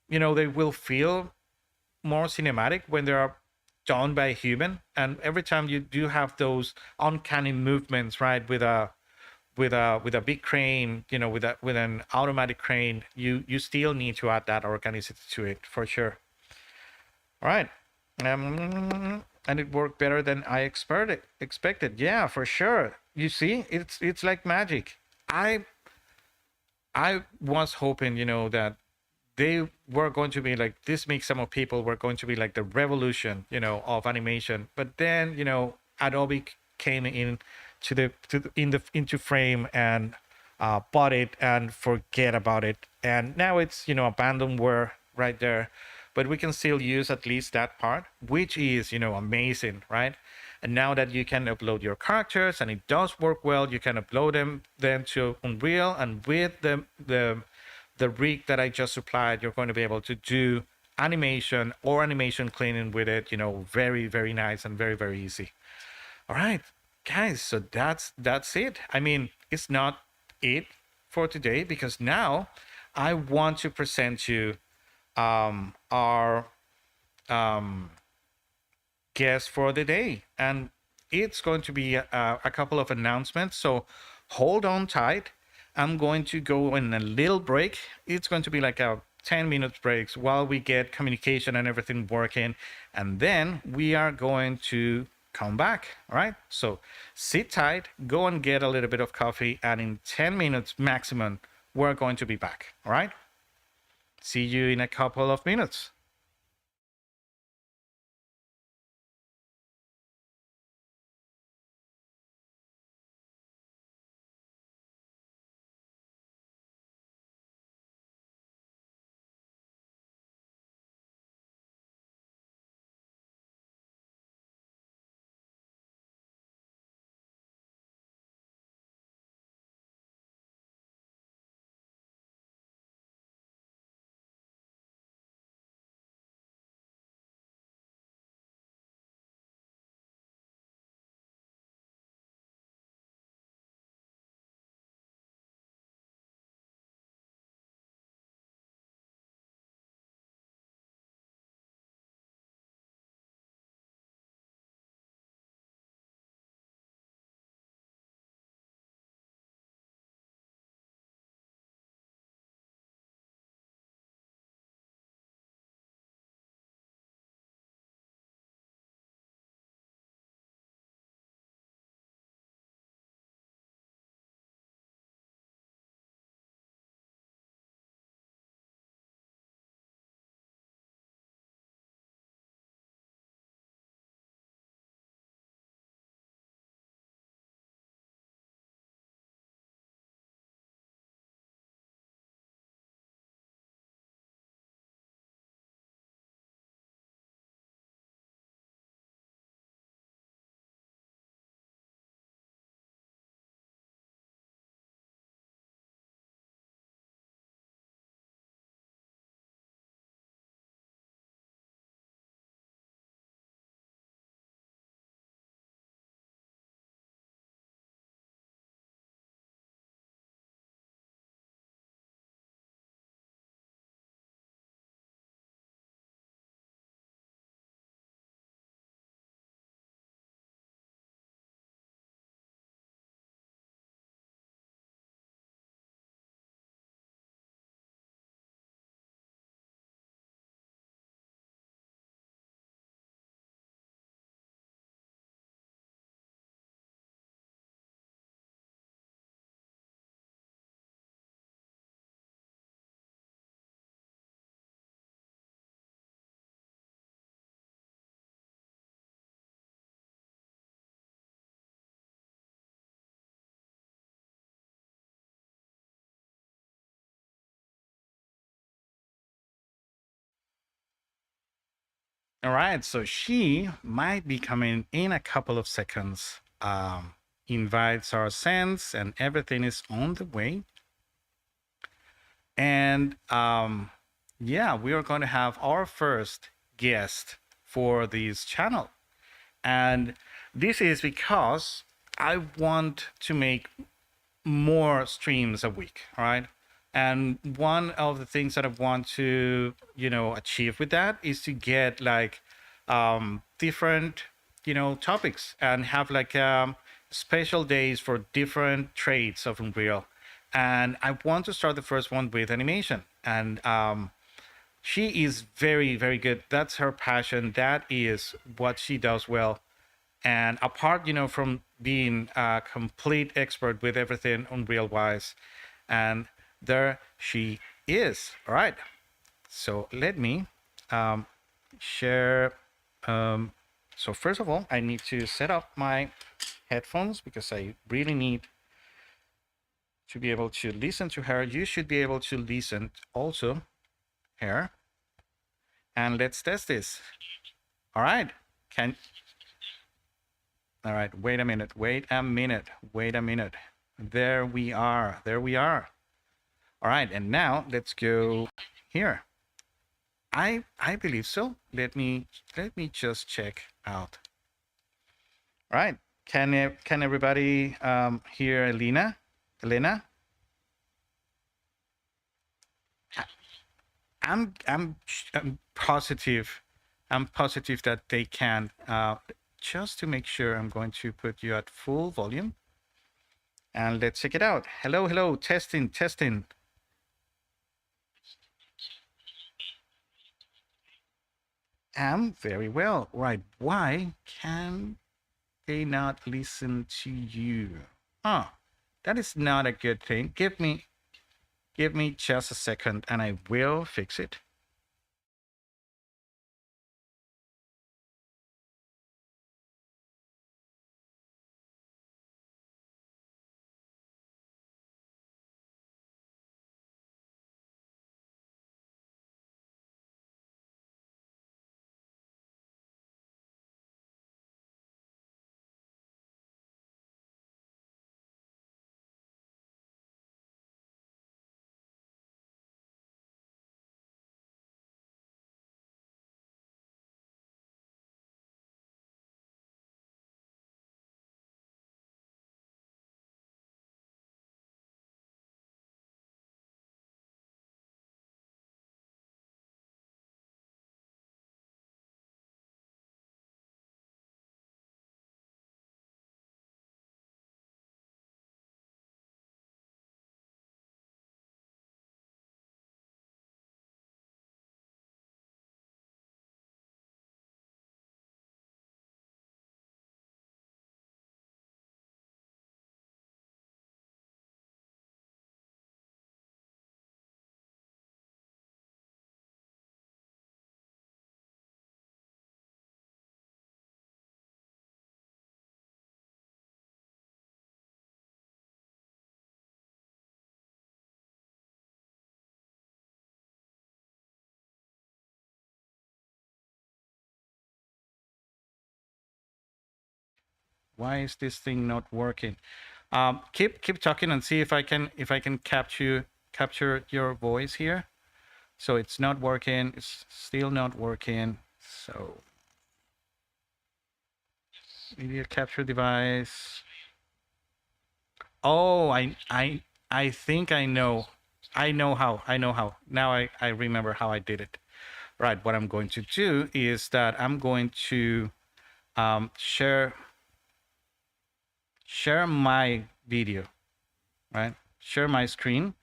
they will feel more cinematic when they are done by a human. And every time you do have those uncanny movements, right, with a big crane, with an automatic crane, you still need to add that organicity to it for sure. All right. And it worked better than I expected. Yeah, for sure. You see, it's like magic. I was hoping, that they were going to be like, this makes some of people were going to be like the revolution, of animation. But then, Adobe came in into frame and bought it and forget about it. And now it's, abandonware right there. But we can still use at least that part, which is, amazing, right? And now that you can upload your characters and it does work well, you can upload them then to Unreal, and with the rig that I just supplied, you're going to be able to do animation or animation cleaning with it, very, very nice and very, very easy. All right, guys, so that's it. I mean, it's not it for today, because now I want to present you our guest for the day, and it's going to be a couple of announcements. So hold on tight. I'm going to go in a little break. It's going to be like a 10-minute breaks while we get communication and everything working, and then we are going to come back. All right, so sit tight, go and get a little bit of coffee, and in 10 minutes maximum we're going to be back. All right, see you in a couple of minutes. All right, so she might be coming in a couple of seconds. Invites are sent and everything is on the way. And yeah, we are going to have our first guest for this channel. And this is because I want to make more streams a week, all right? And one of the things that I want to, achieve with that is to get like different, topics and have like special days for different traits of Unreal. And I want to start the first one with animation. And she is very, very good. That's her passion. That is what she does well. And apart, from being a complete expert with everything Unreal wise, and there she is. All right. So let me share. So first of all, I need to set up my headphones because I really need to be able to listen to her. You should be able to listen also her. And let's test this. All right. Can All right, wait a minute, wait a minute, wait a minute. There we are, there we are. All right, and now let's go here. I believe so. Let me just check out. All right, can everybody hear Elena? Elena? I'm positive. I'm positive that they can. Just to make sure, I'm going to put you at full volume. And let's check it out. Hello, hello, testing, testing. Am very well. Right. Why can they not listen to you? Huh. That is not a good thing. Give me just a second and I will fix it. Why is this thing not working? Keep talking and see if I can capture your voice here. So it's not working. It's still not working. So media capture device. Oh, I think I know. I know how. I know how. Now I remember how I did it. Right. What I'm going to do is that I'm going to share my video, right? Share my screen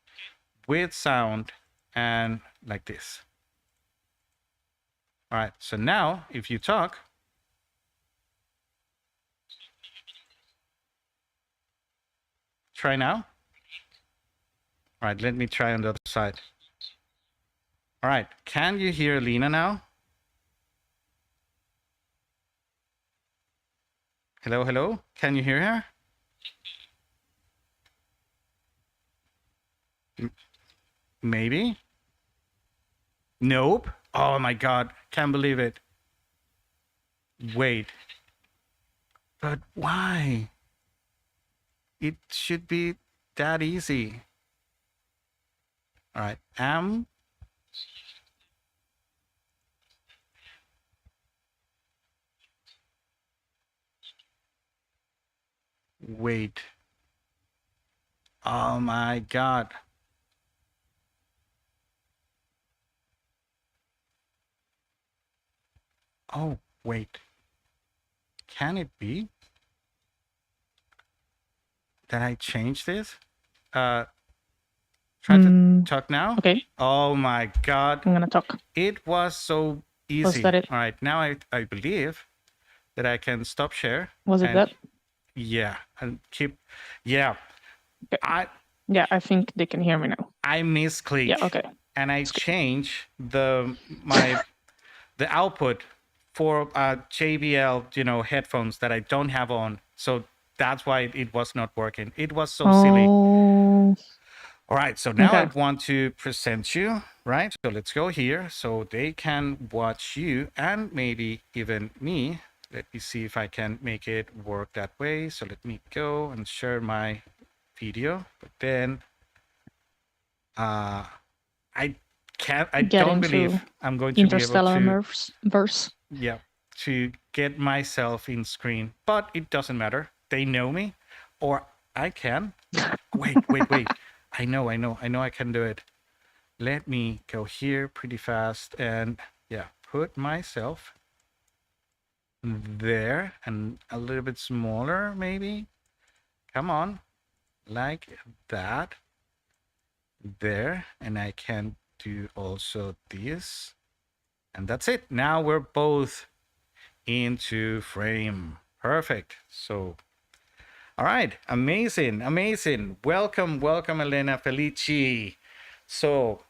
with sound and like this. All right. So now if you talk, try now. All right. Let me try on the other side. All right. Can you hear Lena now? Hello, hello. Can you hear her? Maybe. Nope. Oh my God. Can't believe it. Wait, but why? It should be that easy. All right, wait. Oh my God. Oh, wait. Can it be that I changed this? Try to talk now. Okay. Oh my God. I'm gonna talk. It was so easy. Was that it? All right, now I believe that I can stop share. Was it that? Yeah, and keep. Yeah, okay. I think they can hear me now. I misclick. Yeah. Okay. And I change the output for JBL headphones that I don't have on. So that's why it was not working. It was so silly. All right, so now I want to present you, right? So let's go here so they can watch you and maybe even me. Let me see if I can make it work that way. So let me go and share my video, but then I don't believe I'm going to be able to verse. Yeah, to get myself in screen, but it doesn't matter. They know me, or I can. Wait. I know I can do it. Let me go here pretty fast and put myself there and a little bit smaller maybe. Come on, like that. There, and I can do also this. And that's it. Now we're both into frame. Perfect. So all right, amazing. Welcome, Elena Felici. So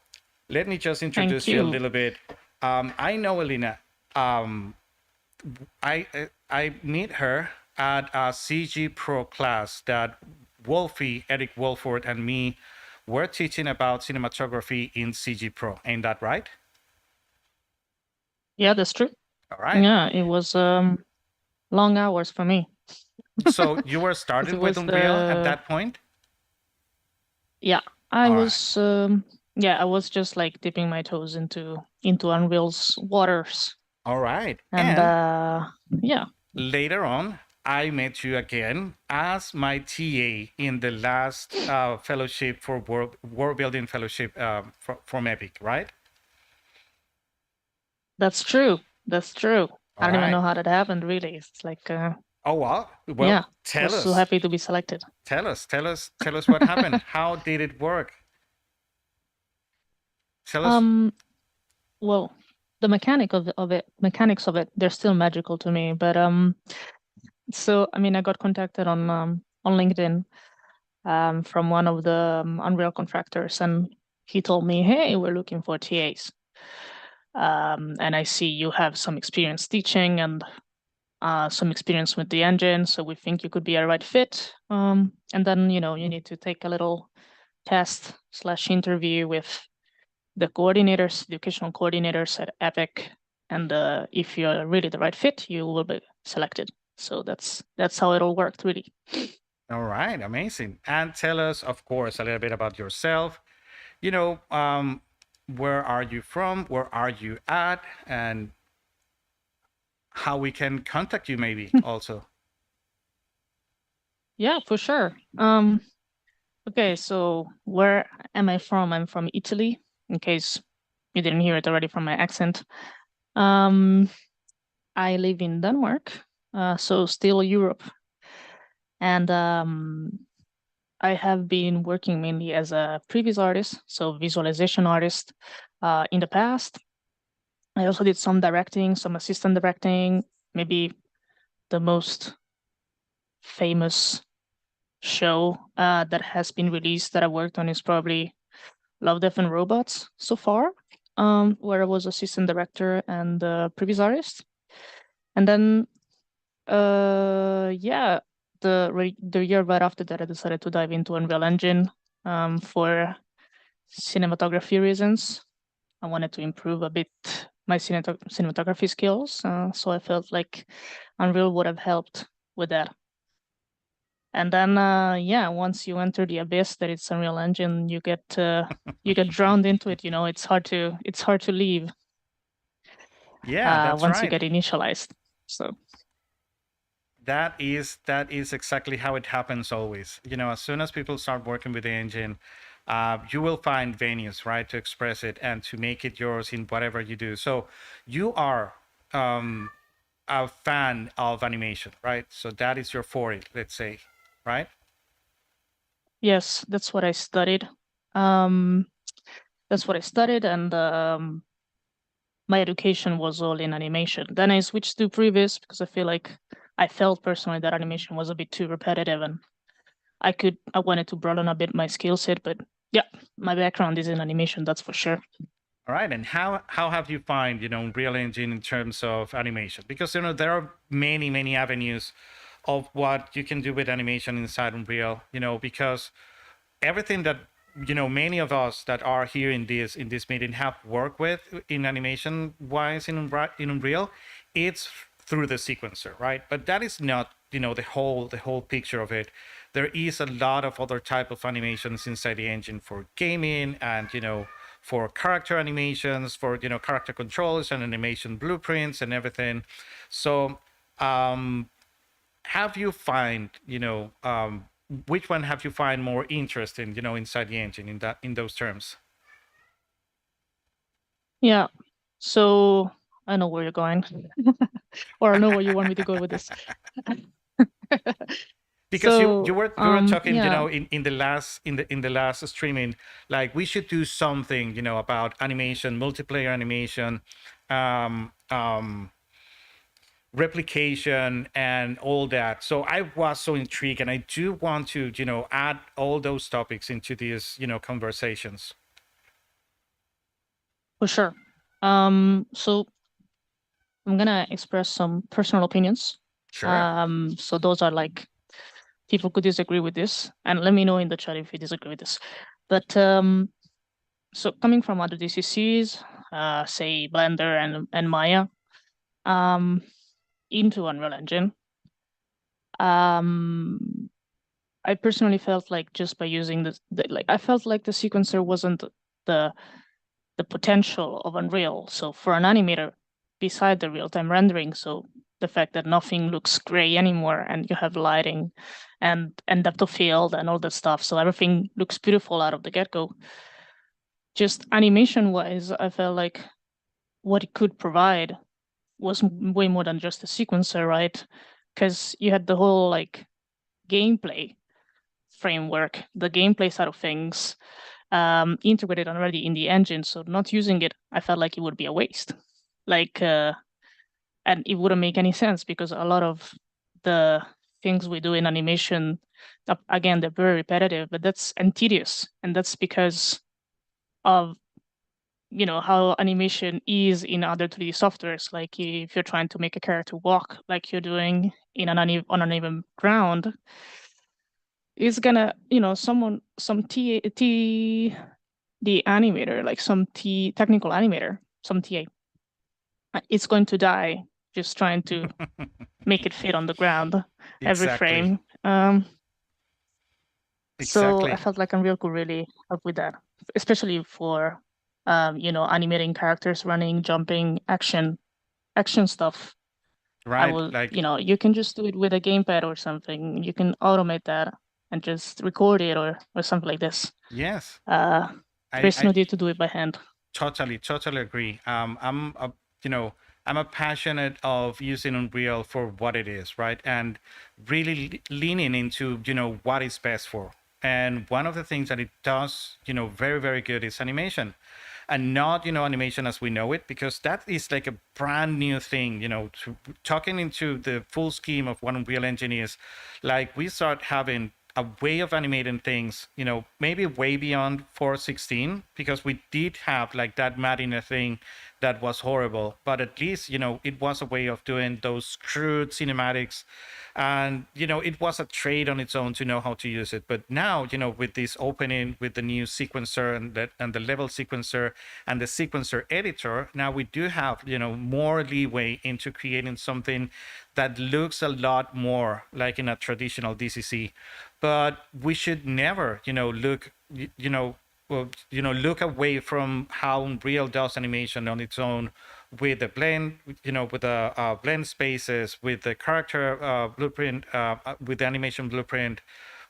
let me just introduce you a little bit. I know Elena. I meet her at a CG Pro class that Wolfie, Eric Wolford, and me were teaching about cinematography in CG Pro. Ain't that right? Yeah, that's true. All right. Yeah, it was long hours for me. So you were starting with Unreal at that point? Yeah, I was. I was just like dipping my toes into Unreal's waters. All right. And yeah. Later on, I met you again as my TA in the last fellowship for Worldbuilding Fellowship from Epic, right? That's true. I don't even know how that happened, really. It's like oh wow. Well, yeah, tell us. So happy to be selected. Tell us what happened. How did it work? Tell us. Well, the mechanics of it, they're still magical to me. But so I mean, I got contacted on LinkedIn from one of the Unreal contractors, and he told me, "Hey, we're looking for TAs, and I see you have some experience teaching and some experience with the engine, so we think you could be a right fit. And then you need to take a little test/interview with the coordinators, educational coordinators at Epic, and if you're really the right fit, you will be selected." So that's how it all worked, really. All right, amazing. And tell us, of course, a little bit about yourself. Where are you from? Where are you at? And how we can contact you, maybe also. Yeah, for sure. Okay, so where am I from? I'm from Italy, in case you didn't hear it already from my accent. I live in Denmark, so still Europe. And I have been working mainly as a previs artist, so visualization artist in the past. I also did some directing, some assistant directing. Maybe the most famous show that has been released that I worked on is probably Love, Death, and Robots so far, where I was assistant director and previs artist. And then, the year right after that, I decided to dive into Unreal Engine for cinematography reasons. I wanted to improve a bit my cinematography skills. So I felt like Unreal would have helped with that. And then, yeah, once you enter the abyss that it's Unreal Engine, you get drowned into it. You know, it's hard to leave. Yeah, that's Once you right. get initialized. So That is exactly how it happens always. As soon as people start working with the engine, you will find venues, right, to express it and to make it yours in whatever you do. So you are um, a fan of animation, right? So that is your foray, let's say, right? yes, that's what I studied. Um, that's what I studied, and my education was all in animation. Then I switched to previs because I felt personally that animation was a bit too repetitive, and I wanted to broaden a bit my skill set. But yeah, my background is in animation, that's for sure. All right, and how have you find Unreal Engine in terms of animation? Because there are many avenues of what you can do with animation inside Unreal. Because everything that many of us that are here in this meeting have worked with in animation wise in Unreal, it's through the sequencer, right? But that is not the whole picture of it. There is a lot of other type of animations inside the engine for gaming and for character animations, for character controls and animation blueprints and everything. So have you find which one have you find more interesting inside the engine in those terms? Yeah. So I know where you're going, or I know where you want me to go with this. Because you were talking Yeah, in the last streaming, like we should do something about animation, multiplayer animation, um, um, replication and all that. So I was so intrigued, and I do want to add all those topics into these conversations. for sure. So I'm gonna express some personal opinions. Sure. So those are like people could disagree with this, and let me know in the chat if you disagree with this. But so coming from other DCCs, say Blender and Maya, um, into Unreal Engine, um, I personally felt like just by using like I felt like the sequencer wasn't the the potential of Unreal. So for an animator, beside the real-time rendering, so the fact that nothing looks gray anymore and you have lighting and depth of field and all that stuff, so everything looks beautiful out of the get-go. Just animation-wise, I felt like what it could provide was way more than just a sequencer, right? Because you had the whole like gameplay framework, the gameplay side of things, integrated already in the engine. So not using it, I felt like it would be a waste. Like, and it wouldn't make any sense because a lot of the things we do in animation, again, they're very repetitive, but that's and tedious, and that's because of how animation is in other 3D softwares. Like if you're trying to make a character walk, like you're doing in an on an uneven ground, it's gonna some the animator, like some technical animator, some TA, it's going to die just trying to make it fit on the ground every Exactly. frame. So I Exactly. felt like Unreal could really help with that, especially for animating characters, running, jumping, action stuff. I Right. will, Like, you can just do it with a gamepad or something. You can automate that and just record it or something like this. yes. Uh, there's I no need to do it by hand. totally agree. You know, I'm a passionate of using Unreal for what it is, right? And really leaning into, what is best for. And one of the things that it does, very, very good is animation. And not, animation as we know it, because that is like a brand new thing, talking into the full scheme of what Unreal Engine is, like we start having a way of animating things, maybe way beyond 416, because we did have like that Madina thing that was horrible. But at least, it was a way of doing those crude cinematics. And, it was a trade on its own to know how to use it. But now, with this opening, with the new sequencer and the level sequencer and the sequencer editor, now we do have, more leeway into creating something that looks a lot more like in a traditional DCC. But we should never, look away from how Unreal does animation on its own, with the blend, with the blend spaces, with the character blueprint, with the animation blueprint,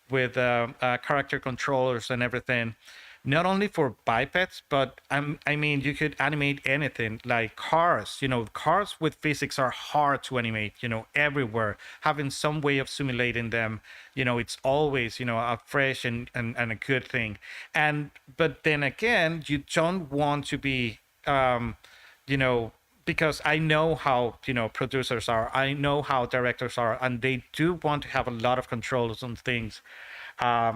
with character controllers and everything. Not only for bipeds, but I mean, you could animate anything like cars. Cars with physics are hard to animate. Everywhere. Having some way of simulating them, it's always a fresh and a good thing. But then again, you don't want to be you know, because I know how producers are, I know how directors are, and they do want to have a lot of controls on things.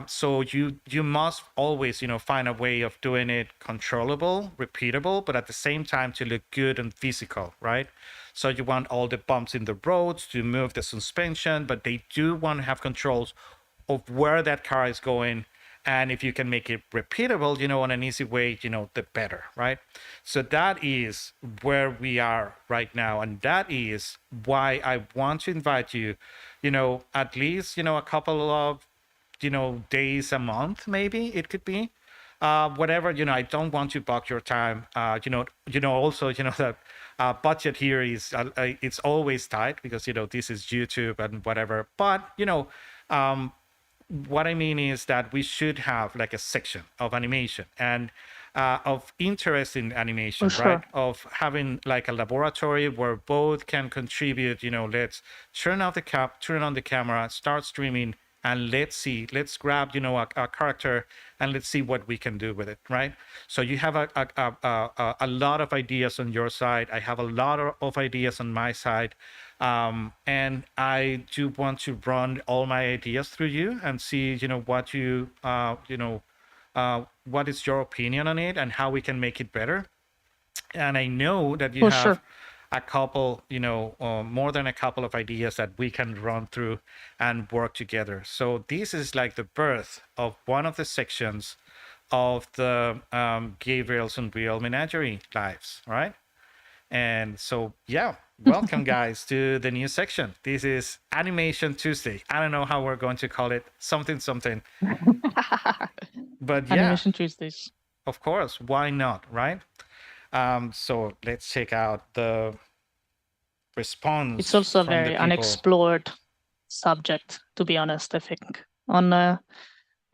So you must always find a way of doing it controllable, repeatable, but at the same time to look good and physical, right? So you want all the bumps in the roads to move the suspension, but they do want to have controls of where that car is going. And if you can make it repeatable, on an easy way, the better, right? So that is where we are right now. And that is why I want to invite you, at least, a couple of, days a month, maybe it could be. Whatever, I don't want to buck your time. Also, the budget here is, it's always tight because, this is YouTube and whatever. But, what I mean is that we should have like a section of animation and of interest in For animation, right? sure. Of having like a laboratory where both can contribute. Let's turn on the camera, start streaming, and let's grab a character and let's see what we can do with it, right? So you have a lot of ideas on your side. I have a lot of ideas on my side. And I do want to run all my ideas through you and see, what is your opinion on it and how we can make it better. And I know that you For sure. have a couple, more than a couple of ideas that we can run through and work together. So this is like the birth of one of the sections of the Gabriel's Unreal Menagerie lives, right? And so, yeah, welcome guys to the new section. This is Animation Tuesday. I don't know how we're going to call it, something, something. But yeah, Animation Tuesdays. of course, why not, right? So let's check out the It's response also a from the very people. unexplored subject, to be honest, I think, on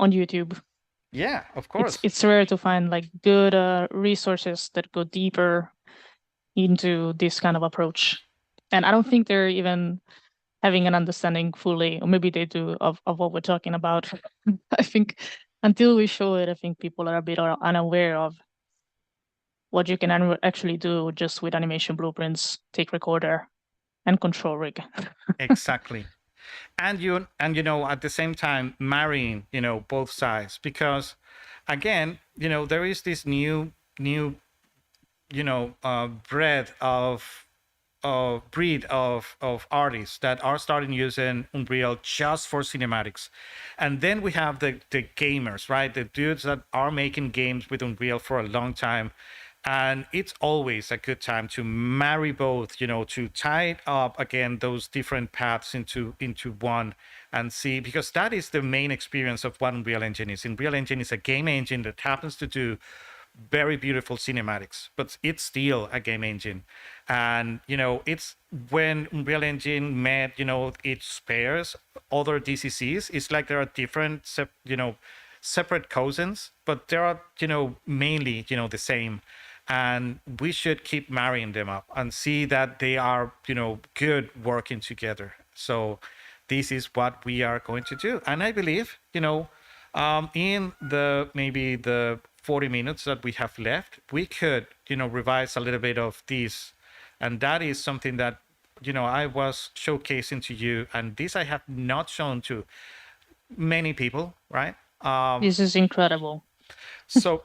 YouTube. Yeah, of course. It's rare to find like good resources that go deeper into this kind of approach. And I don't think they're even having an understanding fully, or maybe they do, of what we're talking about. I think until we show it, I think people are a bit unaware of what you can actually do just with animation blueprints, take recorder, and control rig. Exactly. And at the same time marrying, both sides, because again, there is this new breed of artists that are starting using Unreal just for cinematics. And then we have the gamers, right? The dudes that are making games with Unreal for a long time. And it's always a good time to marry both, to tie up again those different paths into one and see, because that is the main experience of what Unreal Engine is. Unreal Engine is a game engine that happens to do very beautiful cinematics, but it's still a game engine. And it's when Unreal Engine met its pairs, other DCCs, it's like there are different separate cousins, but they are mainly the same. And we should keep marrying them up and see that they are good working together. So this is what we are going to do. And I believe in the maybe the 40 minutes that we have left, we could revise a little bit of this. And that is something that I was showcasing to you, and this I have not shown to many people, right? This is incredible. So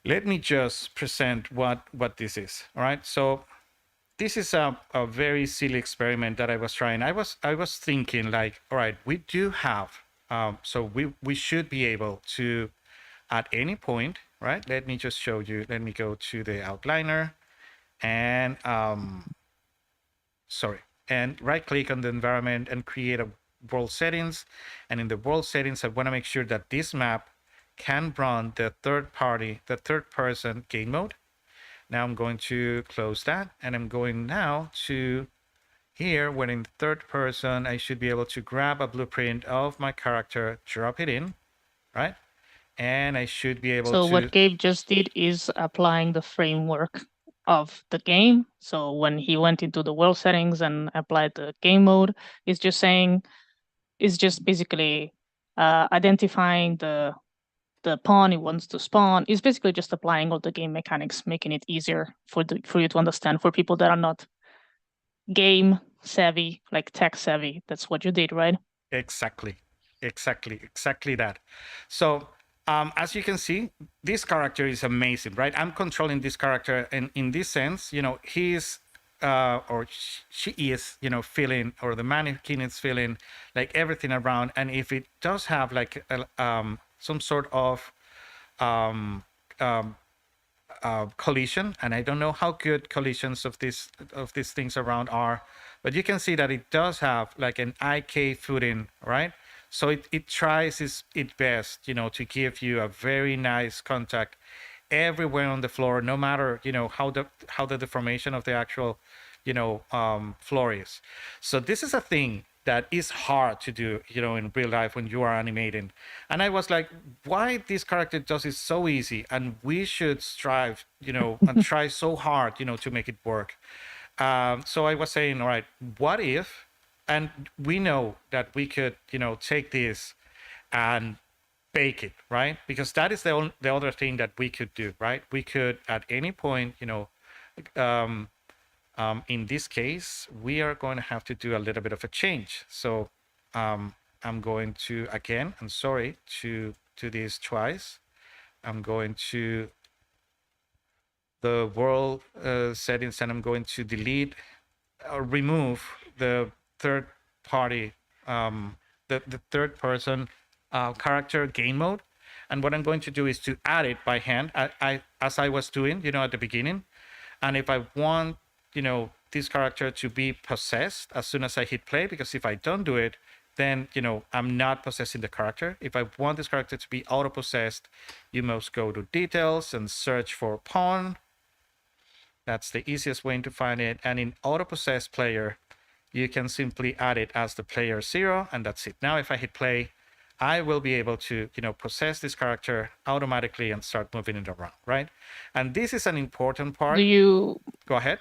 Let me just present what this is. All right. So this is a very silly experiment that I was trying. I was thinking like, all right, we do have so we should be able to at any point, right? Let me just show you. Let me go to the outliner and sorry, and right click on the environment and create a world settings. And in the world settings, I want to make sure that this map can run the third person game mode. Now I'm going to close that and I'm going now to here when in third person, I should be able to grab a blueprint of my character, drop it in, right? And I should be able So to what Gabe just did is applying the framework of the game. So when he went into the world settings and applied the game mode, it's just saying, it's just basically identifying the pawn he wants to spawn. Is basically just applying all the game mechanics, making it easier for you to understand for people that are not game savvy, like tech savvy. That's what you did, right? exactly, exactly that. So as you can see, this character is amazing, right? I'm controlling this character, and in this sense, he's or she is, feeling, or the mannequin is feeling like everything around. And if it does have like some sort of um, um, collision, and I don't know how good collisions of these things around are, but you can see that it does have like an IK footing, right? So it tries its best, to give you a very nice contact everywhere on the floor, no matter how the deformation of the actual floor is. So this is a thing that is hard to do, in real life when you are animating. And I was like, why this character does it so easy, and we should strive, and try so hard, to make it work. So I was saying, all right, what if, and we know that we could, take this and bake it, right? Because that is the other thing that we could do, right? We could at any point, um, in this case, we are going to have to do a little bit of a change. So I'm going to, again, I'm sorry to do this twice. I'm going to the world settings, and I'm going to delete or remove the third party, the third person character game mode. And what I'm going to do is to add it by hand, as I was doing, at the beginning. And if I want, this character to be possessed as soon as I hit play, because if I don't do it, then, I'm not possessing the character. If I want this character to be auto possessed, you must go to details and search for pawn. That's the easiest way to find it. And in auto possess player, you can simply add it as the player 0, and that's it. Now, if I hit play, I will be able to, possess this character automatically and start moving it around, right? And this is an important part. Do you Go ahead.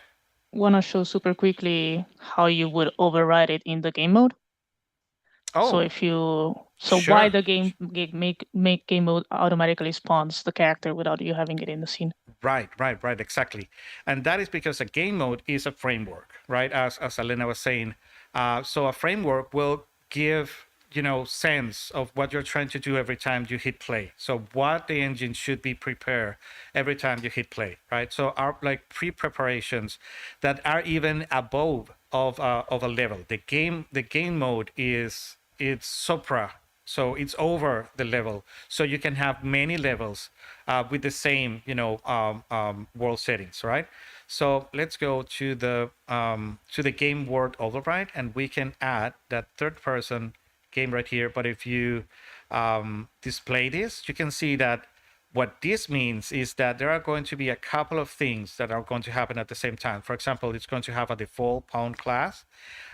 want to show super quickly how you would override it in the game mode? Oh, So if you why sure. the make game mode automatically spawns the character without you having it in the scene? Right, exactly. And that is because a game mode is a framework, right? As Elena was saying. So a framework will give, sense of what you're trying to do every time you hit play. So what the engine should be prepared every time you hit play, right? So our like pre-preparations that are even above of a level. The game mode it's supra, so it's over the level, so you can have many levels with the same world settings, right? So let's go to the game world override, and we can add that third person game right here. But if you display this, you can see that what this means is that there are going to be a couple of things that are going to happen at the same time. For example, it's going to have a default pawn class,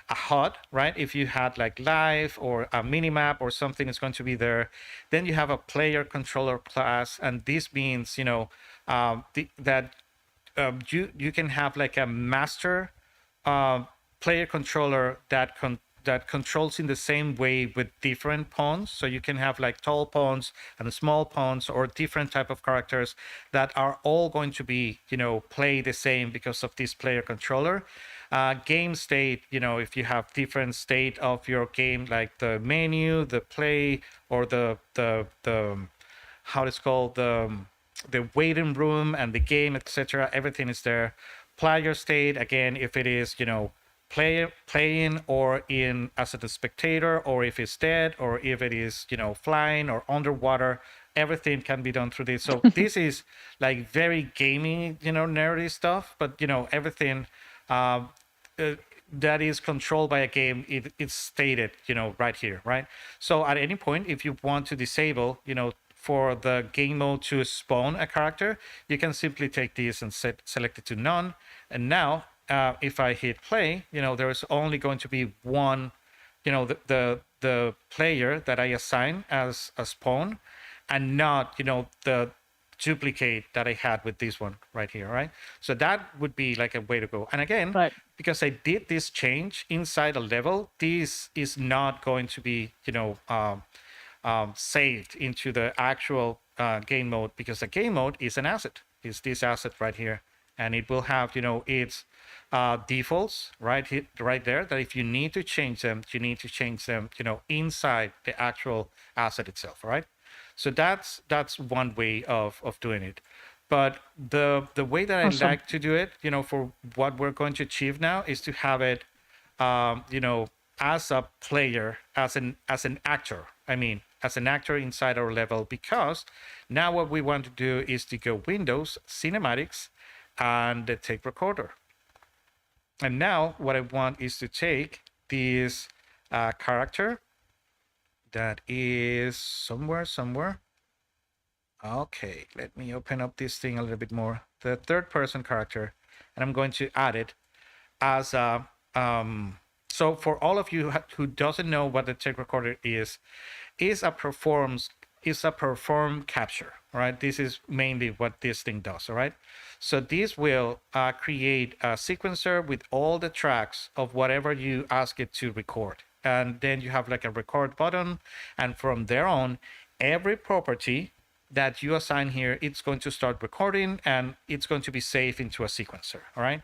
a HUD, right? If you had like live or a minimap or something, it's going to be there. Then you have a player controller class, and this means that you can have like a master player controller that controls in the same way with different pawns. So you can have like tall pawns and small pawns, or different type of characters that are all going to be, play the same because of this player controller. Game state, if you have different state of your game, like the menu, the play, or the how it's called, the waiting room and the game, etc. Everything is there. Player state, again, if it is, playing or in as a spectator, or if it's dead, or if it is, flying or underwater, everything can be done through this. So this is like very gaming, nerdy stuff, but everything uh, uh, that is controlled by a game, it's stated, right here, right? So at any point, if you want to disable, for the game mode to spawn a character, you can simply take this and select it to none. And now, if I hit play, there is only going to be one, the player that I assign as a spawn, and not, the duplicate that I had with this one right here, right? So that would be like a way to go. And again, Right. because I did this change inside a level, this is not going to be, saved into the actual game mode, because the game mode is an asset. It's this asset right here, and it will have, its defaults right there. That if you need to change them, you need to change them, inside the actual asset itself, right? So that's one way of doing it. But the way that I Awesome. like to do it, for what we're going to achieve now, is to have it, as a player, as an actor. I mean, as an actor inside our level, because now what we want to do is to go Windows, Cinematics, and the tape recorder. And now what I want is to take this character that is somewhere. Okay, let me open up this thing a little bit more. The third person character, and I'm going to add it as a, so for all of you who doesn't know what the tape recorder is a perform capture, right? This is mainly what this thing does, all right? So this will create a sequencer with all the tracks of whatever you ask it to record. And then you have like a record button, and from there on, every property that you assign here, it's going to start recording, and it's going to be saved into a sequencer, all right?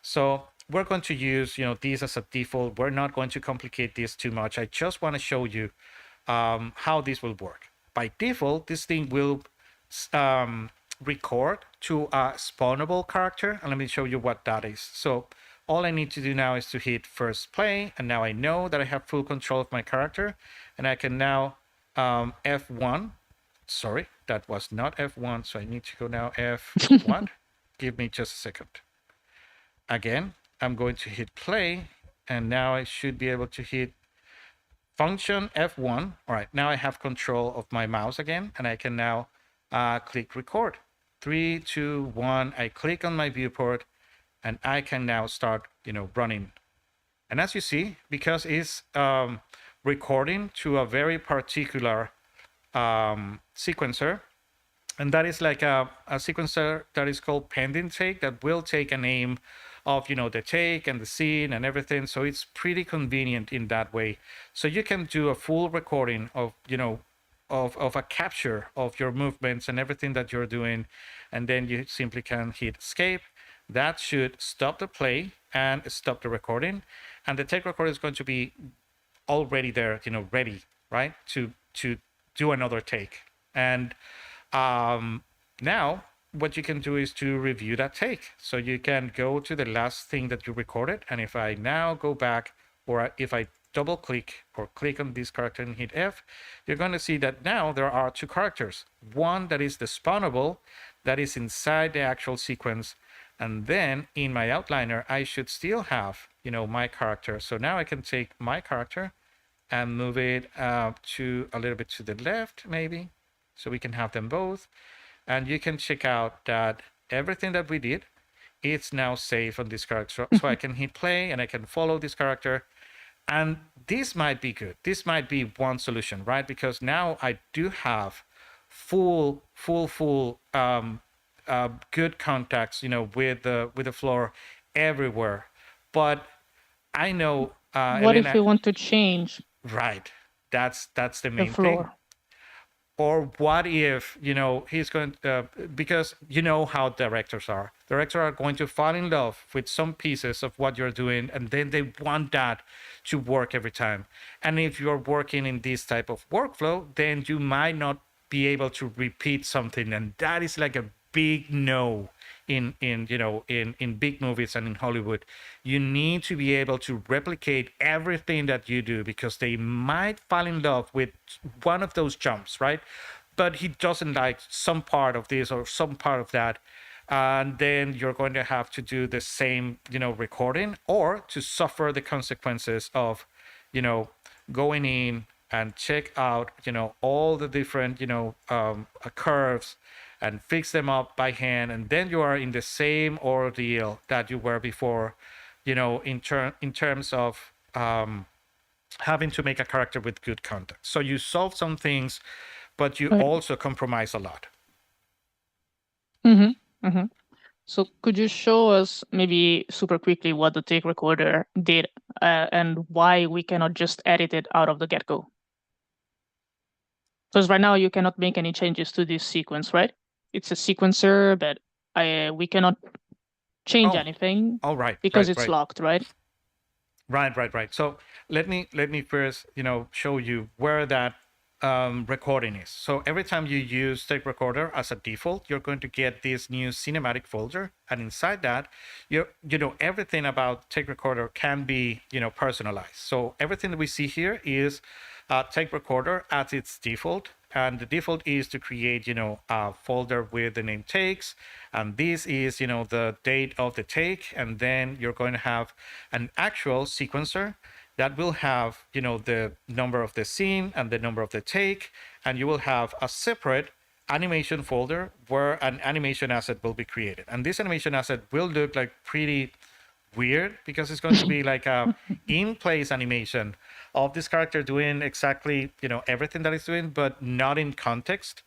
So we're going to use, this as a default. We're not going to complicate this too much. I just want to show you how this will work. By default, this thing will record to a spawnable character, and let me show you what that is. So all I need to do now is to hit first play, and now I know that I have full control of my character, and I can now F1. Sorry, that was not F1, so I need to go now F1. Give me just a second. Again, I'm going to hit play, and now I should be able to hit function F1. All right, now I have control of my mouse again, and I can now click record. 3, 2, 1. I click on my viewport, and I can now start, running. And as you see, because it's recording to a very particular sequencer, and that is like a sequencer that is called pending take, that will take a name of, the take and the scene and everything. So it's pretty convenient in that way. So you can do a full recording of, of a capture of your movements and everything that you're doing, and then you simply can hit escape. That should stop the play and stop the recording, and the take recorder is going to be already there, ready, right, to do another take. And now what you can do is to review that take. So you can go to the last thing that you recorded, and if I now go back, or if I double click or click on this character and hit F, you're going to see that now there are two characters. One that is the spawnable, that is inside the actual sequence, and then in my outliner I should still have, my character. So now I can take my character and move it to a little bit to the left, maybe, so we can have them both. And you can check out that everything that we did, it's now saved on this character. So I can hit play, and I can follow this character. And this might be good. This might be one solution, right? Because now I do have full good contacts, with the floor everywhere. But I know, What if Elena, you want to change right? That's the the main thing. floor? Or what if, he's going to, because how directors are. Directors are going to fall in love with some pieces of what you're doing, and then they want that to work every time. And if you're working in this type of workflow, then you might not be able to repeat something, and that is like a big no in big movies and in Hollywood. You need to be able to replicate everything that you do, because they might fall in love with one of those jumps, right? But he doesn't like some part of this or some part of that, and then you're going to have to do the same recording, or to suffer the consequences of you know going in and check out all the different curves and fix them up by hand, and then you are in the same ordeal that you were before, in terms of having to make a character with good context. So you solve some things, but you Right. also compromise a lot. Mm-hmm. Mm-hmm. So could you show us maybe super quickly what the take recorder did, and why we cannot just edit it out of the get-go? Because right now you cannot make any changes to this sequence, right? It's a sequencer, but we cannot change Oh, anything all right, because right, it's right. locked, right? Right. So let me first, show you where that recording is. So every time you use Tape Recorder as a default, you're going to get this new cinematic folder, and inside that, everything about Tape Recorder can be, personalized. So everything that we see here is Tape Recorder at its default. And the default is to create, a folder with the name takes, and this is, the date of the take, and then you're going to have an actual sequencer that will have, the number of the scene and the number of the take, and you will have a separate animation folder where an animation asset will be created, and this animation asset will look like pretty weird, because it's going to be like a in-place animation of this character doing exactly everything that it's doing, but not in context.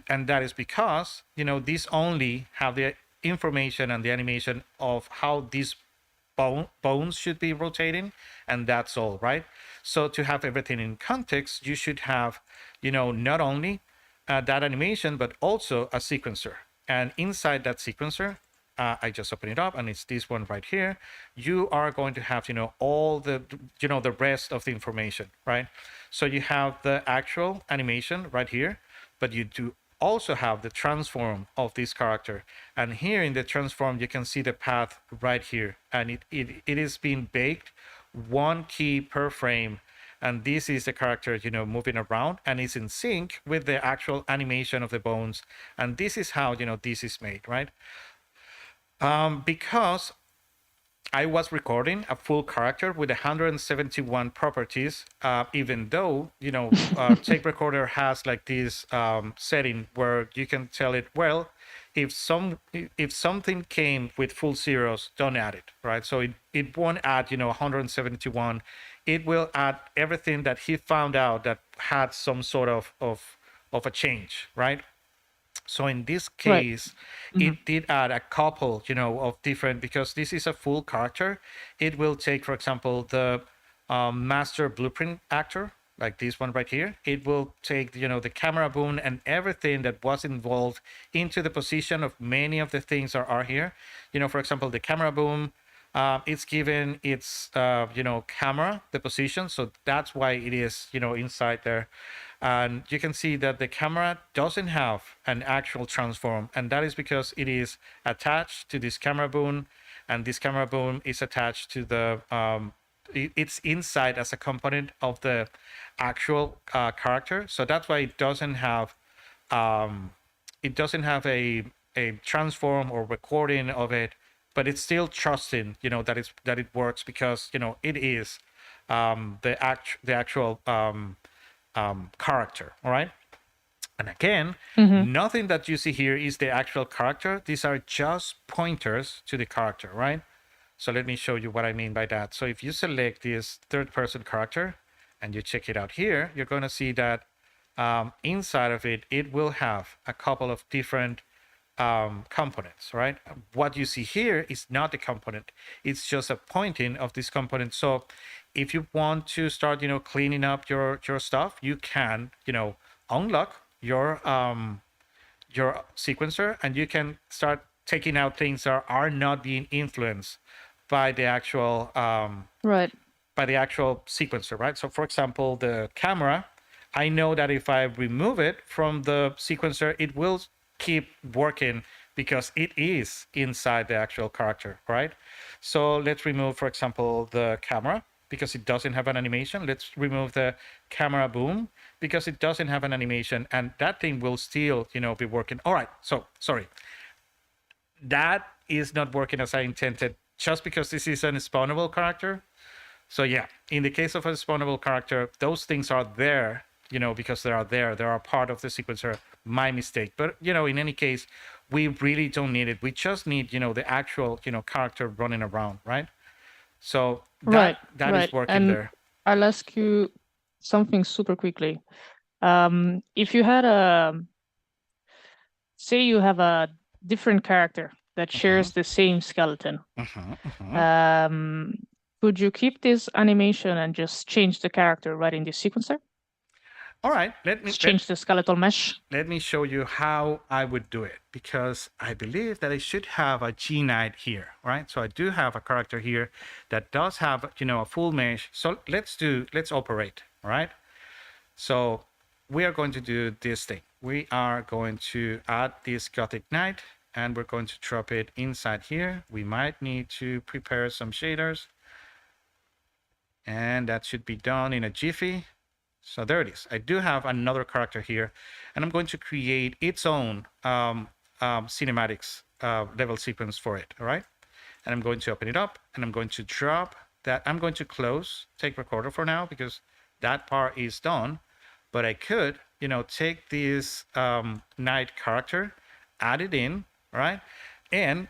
And that is because these only have the information and the animation of how these bones should be rotating, and that's all, right? So to have everything in context, you should have not only that animation, but also a sequencer. And inside that sequencer, I just open it up, and it's this one right here. You are going to have all the the rest of the information, right? So you have the actual animation right here, but you do also have the transform of this character. And here in the transform, you can see the path right here, and it is being baked one key per frame, and this is the character moving around, and it's in sync with the actual animation of the bones. And this is how this is made, right? Because I was recording a full character with 171 properties, even though Tape Recorder has like this setting where you can tell it, well, if something came with full zeros, don't add it, right? So it won't add 171. It will add everything that he found out that had some sort of a change, right? So in this Right. case, Mm-hmm. it did add a couple, of different, because this is a full character. It will take, for example, the master blueprint actor, like this one right here. It will take, the camera boom and everything that was involved into the position of many of the things that are here. For example, the camera boom, it's given its camera the position, so that's why it is inside there. And you can see that the camera doesn't have an actual transform, and that is because it is attached to this camera boom, and this camera boom is attached to the it's inside as a component of the actual character. So that's why um, it doesn't have a transform or recording of it, but it's still trusting that it works, because it is the actual character. All right. And again, Mm-hmm. nothing that you see here is the actual character. These are just pointers to the character, right? So let me show you what I mean by that. So if you select this third person character and you check it out here, you're going to see that inside of it, it will have a couple of different components, right? What you see here is not the component. It's just a pointing of this component. So if you want to start, cleaning up your stuff, you can, unlock your sequencer, and you can start taking out things that are not being influenced by the actual Right. sequencer, right? So for example, the camera, I know that if I remove it from the sequencer, it will keep working because it is inside the actual character, right? So let's remove, for example, the camera because it doesn't have an animation. Let's remove the camera boom because it doesn't have an animation, and that thing will still, be working. All right, so sorry. That is not working as I intended just because this is an spawnable character. So yeah, in the case of a spawnable character, those things are there, because they are there. They are part of the sequencer. My mistake. But, in any case, we really don't need it. We just need, the actual, character running around, right? So that is working and there. I'll ask you something super quickly. If you had say you have a different character that shares the same skeleton, could you keep this animation and just change the character right in the sequencer? All right, Just change the skeletal mesh. let me show you how I would do it, because I believe that I should have a G Knight here, right? So I do have a character here that does have, a full mesh. So let's operate, all right? So we are going to do this thing. We are going to add this Gothic Knight, and we're going to drop it inside here. We might need to prepare some shaders, and that should be done in a jiffy. So there it is. I do have another character here, and I'm going to create its own cinematics level sequence for it, all right? And I'm going to open it up, and I'm going to drop that. I'm going to close take recorder for now because that part is done. But I could, take this knight character, add it in, all right? And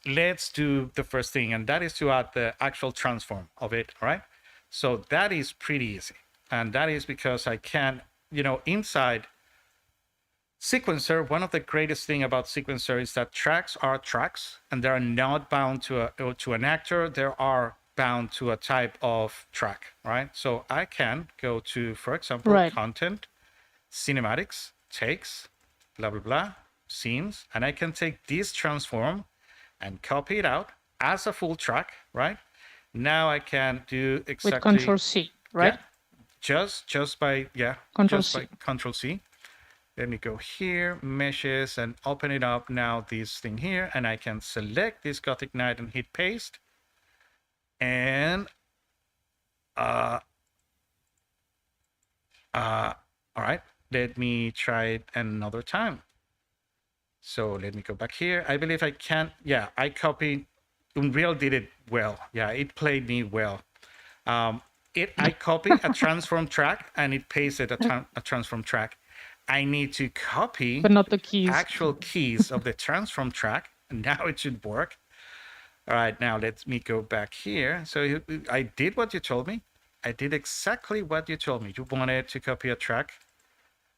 let's do the first thing, and that is to add the actual transform of it, all right? So that is pretty easy. And that is because I can, inside sequencer, one of the greatest thing about sequencer is that tracks are tracks, and they are not bound to an actor. They are bound to a type of track, right? So I can go to, for example, content, cinematics, takes, blah, blah, blah, scenes, and I can take this transform and copy it out as a full track, right? Now I can do exactly with Control C, right? Yeah, just by Control C. by Control C. Let me go here, meshes, and open it up now, this thing here, and I can select this Gothic Knight and hit paste. And all right, let me try it another time. So let me go back here. I believe I can. Yeah, I copied. Unreal did it well. Yeah, it played me well. I copied a transform track and it pasted a transform track. I need to copy, but not the keys. Actual keys of the transform track, and now it should work. All right, now let me go back here. So I did what you told me. I did exactly what you told me. You wanted to copy a track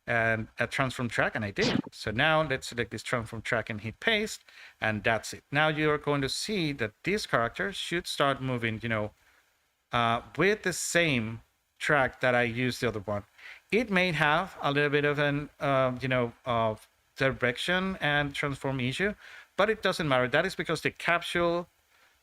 and a transform track, and I did. So now let's select this transform track and hit paste, and that's it. Now you're going to see that this character should start moving, with the same track that I used the other one. It may have a little bit of an, of direction and transform issue, but it doesn't matter. That is because the capsule,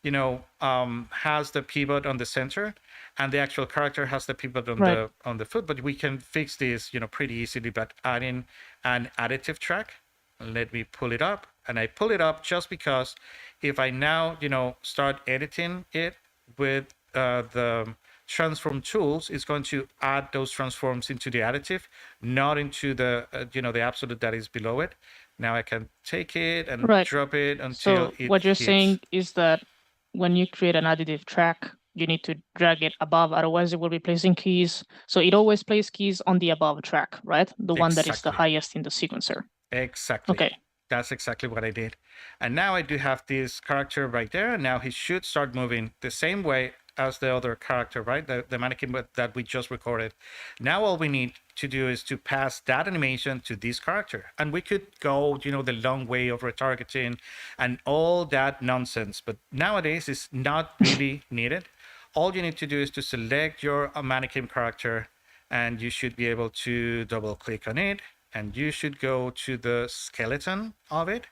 has the pivot on the center, and the actual character has the pivot on the foot. But we can fix this, pretty easily by adding an additive track. Let me pull it up, and I pull it up just because if I now, start editing it with the transform tools, it's going to add those transforms into the additive, not into the the absolute that is below it. Now I can take it and drop it until it what you're hits. saying is that when you create an additive track, you need to drag it above, otherwise it will be placing keys. So it always plays keys on the above track, right? The one that is the highest in the sequencer. Exactly. Okay. That's exactly what I did. And now I do have this character right there. And now he should start moving the same way as the other character, right? The mannequin that we just recorded. Now all we need to do is to pass that animation to this character. And we could go, the long way of retargeting and all that nonsense. But nowadays it's not really needed. All you need to do is to select your mannequin character, and you should be able to double click on it. And you should go to the skeleton of it.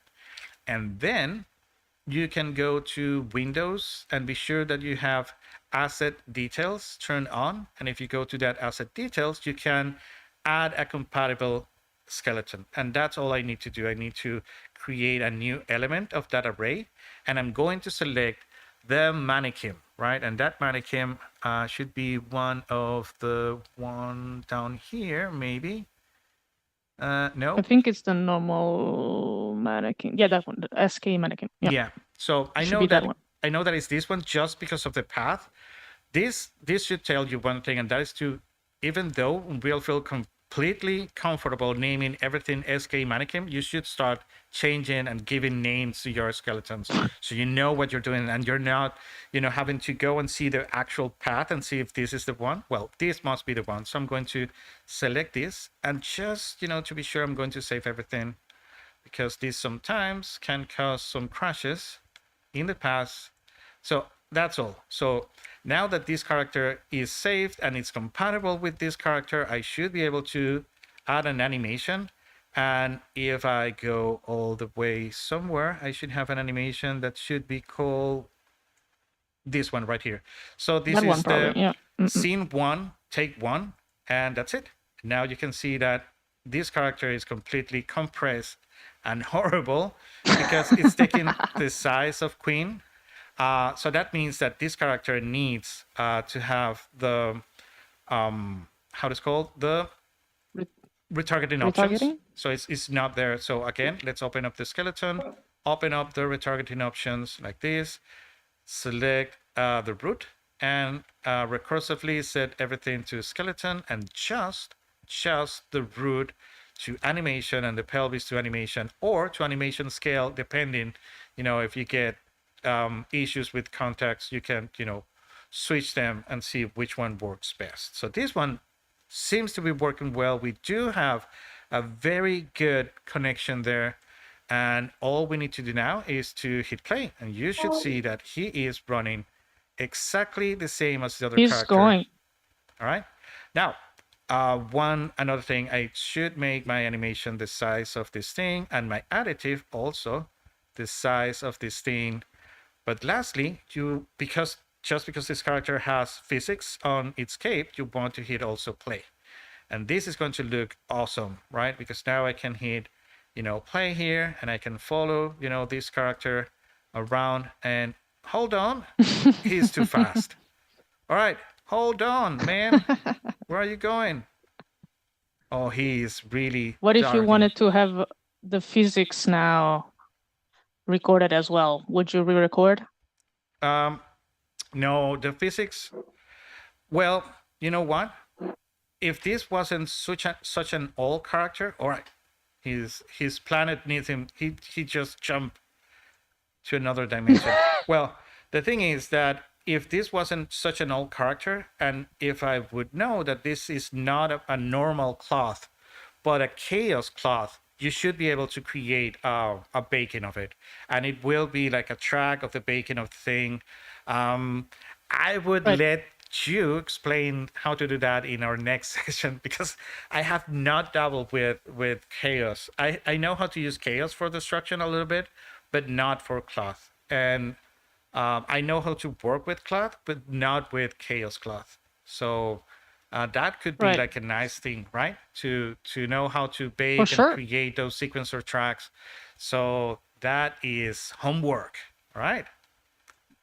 And then you can go to Windows and be sure that you have asset details turned on. And if you go to that asset details, you can add a compatible skeleton. And that's all I need to do. I need to create a new element of that array. And I'm going to select the mannequin, right? And that mannequin should be one of the one down here, maybe. No. I think it's the normal mannequin. Yeah, that one, the SK mannequin. Yeah. So I should know be that that one. I know that it's this one just because of the path. This should tell you one thing, and that is to, even though we'll feel completely comfortable naming everything SK mannequin, you should start changing and giving names to your skeletons so you know what you're doing and you're not, having to go and see the actual path and see if this is the one. Well, this must be the one. So I'm going to select this and just, to be sure, I'm going to save everything because this sometimes can cause some crashes in the past. So that's all. So now that this character is saved and it's compatible with this character, I should be able to add an animation. And if I go all the way somewhere, I should have an animation that should be called this one right here. So this That one is probably, the yeah. scene 1, take 1, and that's it. Now you can see that this character is completely compressed and horrible because it's taking the size of Queen. So that means that this character needs to have the how it's called, the Re- retargeting options. Retargeting? So it's not there. So again, let's open up the skeleton, open up the retargeting options like this, select the root, and recursively set everything to skeleton and just the root to animation and the pelvis to animation, or to animation scale, depending, if you get issues with contacts, you can, switch them and see which one works best. So this one seems to be working well. We do have a very good connection there. And all we need to do now is to hit play. And you should see that he is running exactly the same as the other He's character. going. All right. Now, another thing, I should make my animation the size of this thing and my additive also the size of this thing. But lastly, because this character has physics on its cape, you want to hit also play. And this is going to look awesome, right? Because now I can hit, play here, and I can follow, this character around. And hold on, he's too fast. All right, hold on, man. Where are you going? Oh, he is really What if you darting. wanted to have the physics now recorded as well? Would you re-record? No, the physics. Well, you know what? If this wasn't such an old character, all right, his planet needs him. He just jumped to another dimension. Well, the thing is that if this wasn't such an old character, and if I would know that this is not a normal cloth, but a chaos cloth, you should be able to create a bacon of it, and it will be like a track of the bacon of the thing. I would Right. let you explain how to do that in our next session, because I have not dabbled with chaos. I know how to use chaos for destruction a little bit, but not for cloth. And I know how to work with cloth, but not with chaos cloth. So that could be Right. like a nice thing, right? To know how to bake For sure. and create those sequencer tracks. So that is homework, all right?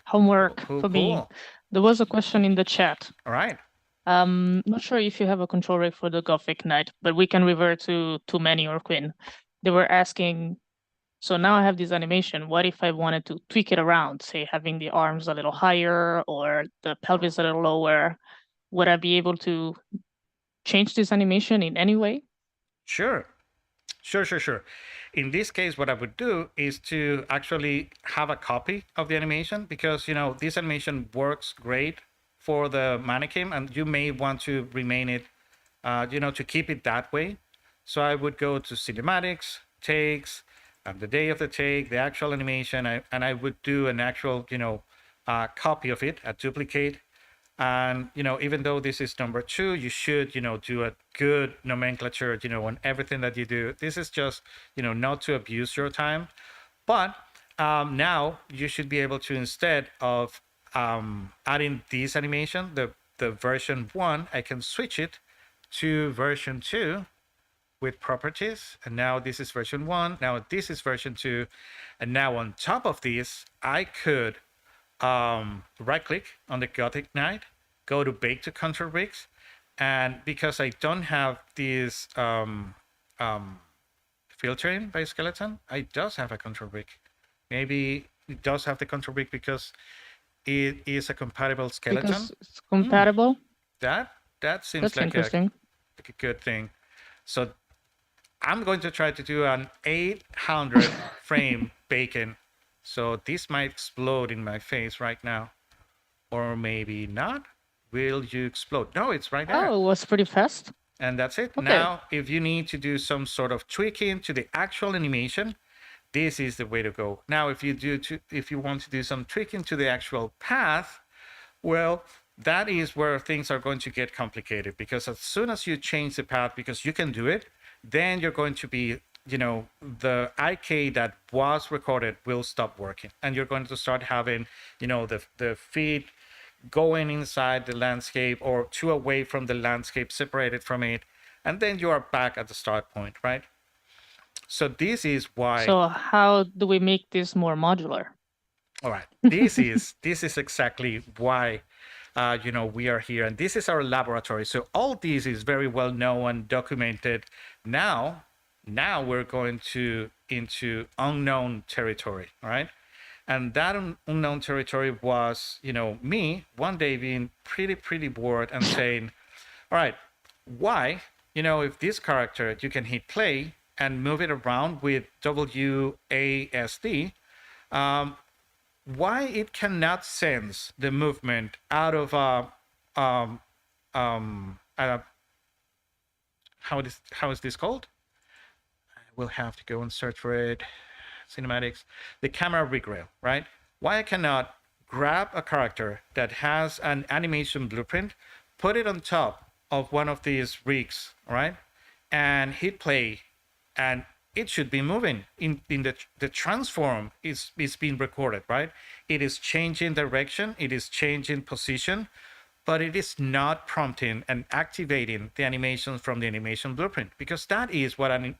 Homework Cool, for me. cool. There was a question in the chat. All right. Not sure if you have a control rig for the Gothic Knight, but we can revert to Manny or Quinn. They were asking, so now I have this animation. What if I wanted to tweak it around, say having the arms a little higher or the pelvis a little lower? Would I be able to change this animation in any way? Sure. In this case, what I would do is to actually have a copy of the animation, because this animation works great for the mannequin, and you may want to remain it, to keep it that way. So I would go to cinematics, takes, the day of the take, the actual animation, and I would do an actual, copy of it, a duplicate. And even though this is number 2, you should do a good nomenclature on everything that you do. This is just not to abuse your time, but now you should be able to, instead of adding this animation, the version 1, I can switch it to version 2 with properties. And now this is version 1. Now this is version 2. And now on top of this, I could right click on the Gothic Knight, go to Bake to Control Rigs. And because I don't have this filtering by skeleton, I does have a control rig. Maybe it does have the control rig because it is a compatible skeleton. Because it's compatible. That seems That's like interesting. a good thing. So I'm going to try to do an 800 frame bacon. So this might explode in my face right now. Or maybe not. Will you explode? No, it's right there. Oh, it was pretty fast. And that's it. Okay. Now, if you need to do some sort of tweaking to the actual animation, this is the way to go. Now, if you want to do some tweaking to the actual path, well, that is where things are going to get complicated, because as soon as you change the path, because you can do it, then you're going to be, the IK that was recorded will stop working, and you're going to start having, the feet going inside the landscape or two away from the landscape, separated from it, and then you are back at the start point, right? So this is why. So how do we make this more modular? All right, this is exactly why we are here, and this is our laboratory. So all this is very well known and documented. Now we're going into unknown territory, all right? And that unknown territory was, me one day being pretty bored and saying, all right, why, if this character, you can hit play and move it around with WASD, why it cannot sense the movement out of how is this called? We'll have to go and search for it. Cinematics, the camera rig rail, right? Why I cannot grab a character that has an animation blueprint, put it on top of one of these rigs, right, and hit play, and it should be moving in the transform is being recorded, right? It is changing direction, it is changing position, but it is not prompting and activating the animation from the animation blueprint, because that is what an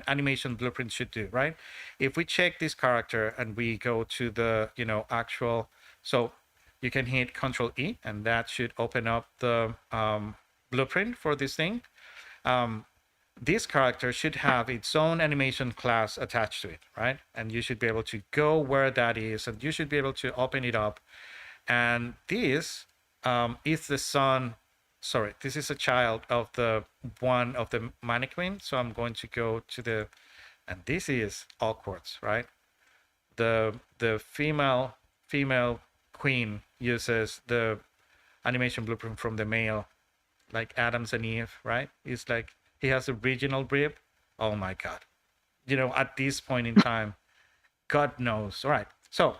animation blueprint should do, right? If we check this character and we go to the actual, so you can hit Control E, and that should open up the blueprint for this thing. This character should have its own animation class attached to it, right? And you should be able to go where that is, and you should be able to open it up. And this is the son, sorry, this is a child of the one of the mannequin. So I'm going to go to the, and this is awkward, right? The female queen uses the animation blueprint from the male, like Adams and Eve, right? It's like he has the original rib. Oh my God. At this point in time, God knows. All right. So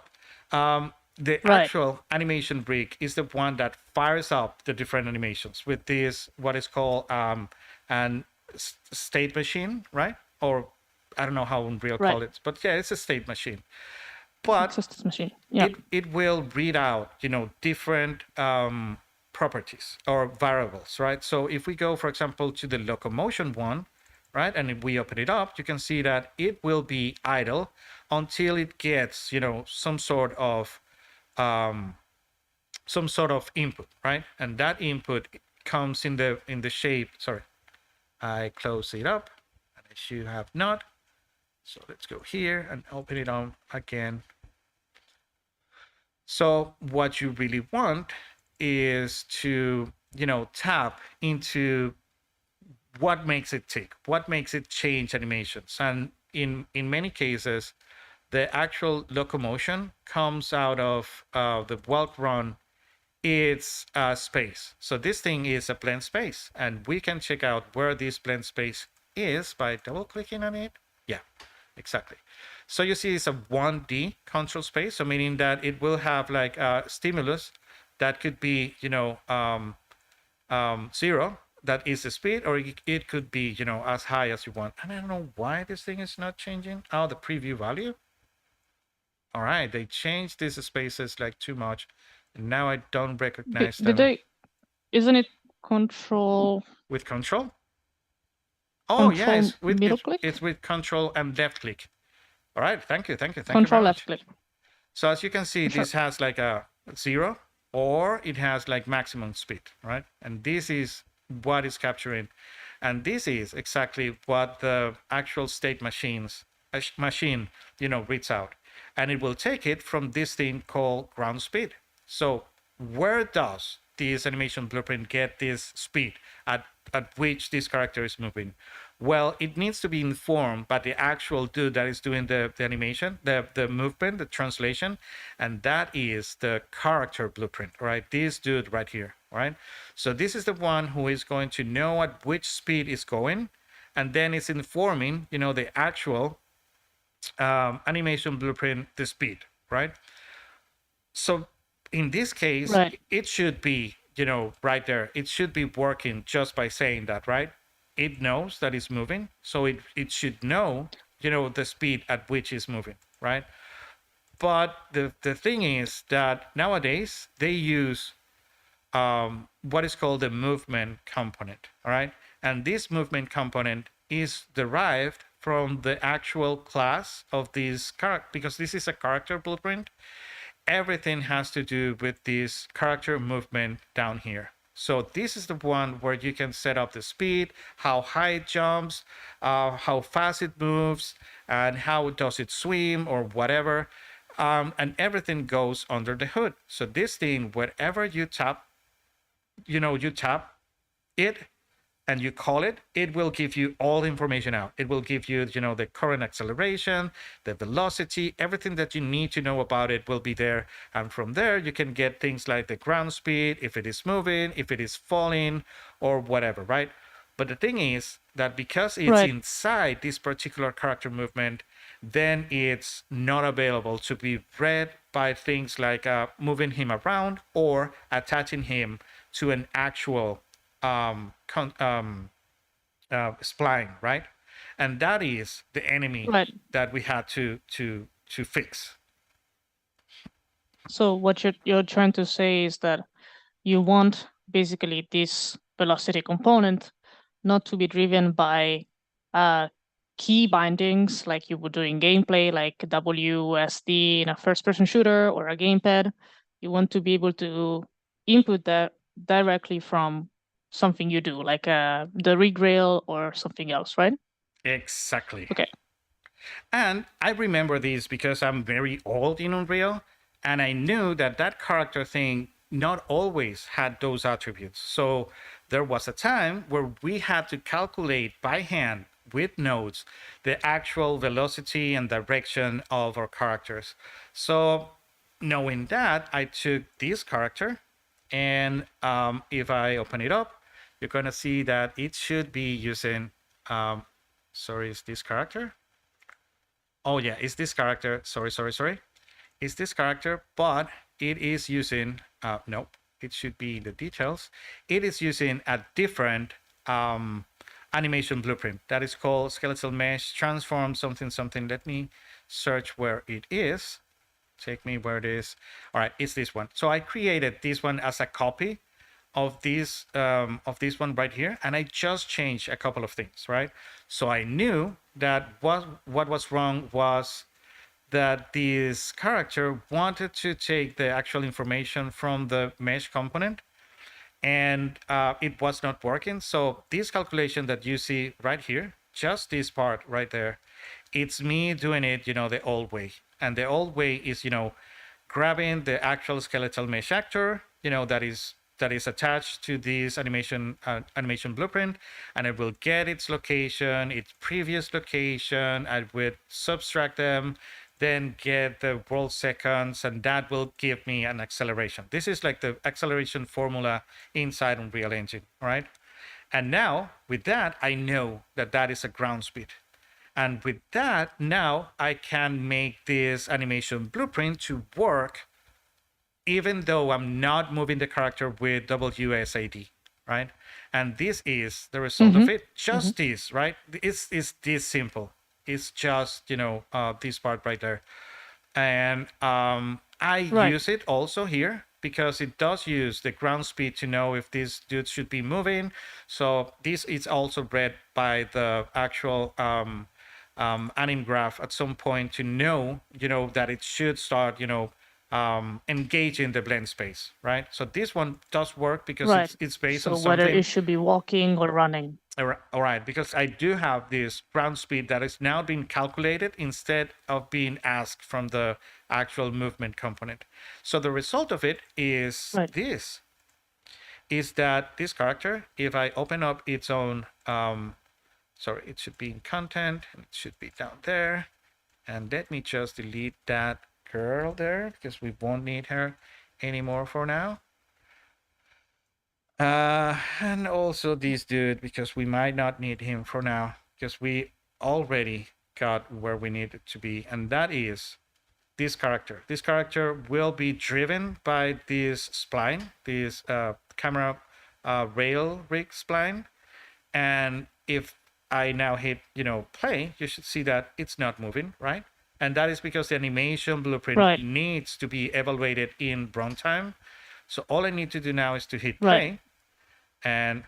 the actual animation brick is the one that fires up the different animations with this, what is called an state machine, right? Or I don't know how Unreal call it, but yeah, it's a state machine. But it's a machine. Yeah. It will read out, different properties or variables, right? So if we go, for example, to the locomotion one, right, and if we open it up, you can see that it will be idle until it gets, some sort of input, right? And that input comes in the shape. Sorry, I close it up, and I should have not. So let's go here and open it on again. So what you really want is to, tap into what makes it tick, what makes it change animations. And in many cases, the actual locomotion comes out of the walk run. It's space. So this thing is a blend space, and we can check out where this blend space is by double clicking on it. Yeah, exactly. So you see it's a 1D control space, so meaning that it will have like a stimulus that could be, 0, that is the speed, or it could be, as high as you want. And I don't know why this thing is not changing. Oh, the preview value. All right, they changed these spaces like too much. And now I don't recognize Did them. they? Isn't it control With control? Oh yeah, control middle click? it's with control and left click. All right, thank you, thank you, thank you very Control left much. click. So as you can see, Sure. this has like a 0 or it has like maximum speed, right? And this is what is capturing. And this is exactly what the actual state machine, reads out. And it will take it from this thing called ground speed. So where does this animation blueprint get this speed at which this character is moving? Well, it needs to be informed by the actual dude that is doing the animation, the movement, the translation, and that is the character blueprint, right? This dude right here, right? So this is the one who is going to know at which speed it's going, and then it's informing, the actual animation blueprint, the speed, right? So in this case, Right. it should be, right there. It should be working just by saying that, right? It knows that it's moving, so it should know, the speed at which it's moving, right? But the thing is that nowadays they use what is called the movement component, all right? And this movement component is derived from the actual class of this character, because this is a character blueprint. Everything has to do with this character movement down here. So this is the one where you can set up the speed, how high it jumps, how fast it moves, and how does it swim or whatever. And everything goes under the hood. So this thing, wherever you tap, you tap it and you call it, it will give you all the information out. It will give you, the current acceleration, the velocity, everything that you need to know about it will be there. And from there, you can get things like the ground speed, if it is moving, if it is falling, or whatever, right? But the thing is that because it's Right. inside this particular character movement, then it's not available to be read by things like moving him around or attaching him to an actual spline, right? And that is the enemy Right. that we had to fix. So what you're trying to say is that you want basically this velocity component not to be driven by key bindings like you would do in gameplay, like WSD in a first-person shooter or a gamepad. You want to be able to input that directly from something you do, like the rig rail or something else, right? Exactly. Okay. And I remember this because I'm very old in Unreal, and I knew that that character thing not always had those attributes. So there was a time where we had to calculate by hand with nodes the actual velocity and direction of our characters. So knowing that, I took this character, and if I open it up, you're going to see that it should be using, sorry, is this character? Oh yeah, it's this character. Sorry. It's this character, but it is using, nope, it should be in the details. It is using a different animation blueprint that is called skeletal mesh transform something. Let me search where it is. Take me where it is. All right, it's this one. So I created this one as a copy of this one right here, and I just changed a couple of things, right? So I knew that what was wrong was that this character wanted to take the actual information from the mesh component, and it was not working. So this calculation that you see right here, just this part right there, it's me doing it, the old way. And the old way is, grabbing the actual skeletal mesh actor, that is attached to this animation blueprint, and it will get its location, its previous location. I would subtract them, then get the world seconds, and that will give me an acceleration. This is like the acceleration formula inside Unreal Engine, all right? And now with that, I know that that is a ground speed. And with that, now I can make this animation blueprint to work even though I'm not moving the character with WSAD, right? And this is the result of it. Just this, right? It's this simple. It's just, this part right there. And I Right. use it also here because it does use the ground speed to know if this dude should be moving. So this is also read by the actual anim graph at some point to know, that it should start, engaging the blend space, right? So this one does work because Right. it's based on So whether it something. should be walking or running. All right, because I do have this ground speed that is now being calculated instead of being asked from the actual movement component. So the result of it is Right. this, is that this character, if I open up its own, sorry, it should be in content, and it should be down there. And let me just delete that girl there because we won't need her anymore for now. And also this dude because we might not need him for now because we already got where we need it to be, and that is this character. This character will be driven by this spline, this camera rail rig spline, and if I now hit play, you should see that it's not moving, right? And that is because the animation blueprint Right. needs to be evaluated in runtime. So all I need to do now is to hit Right. play, and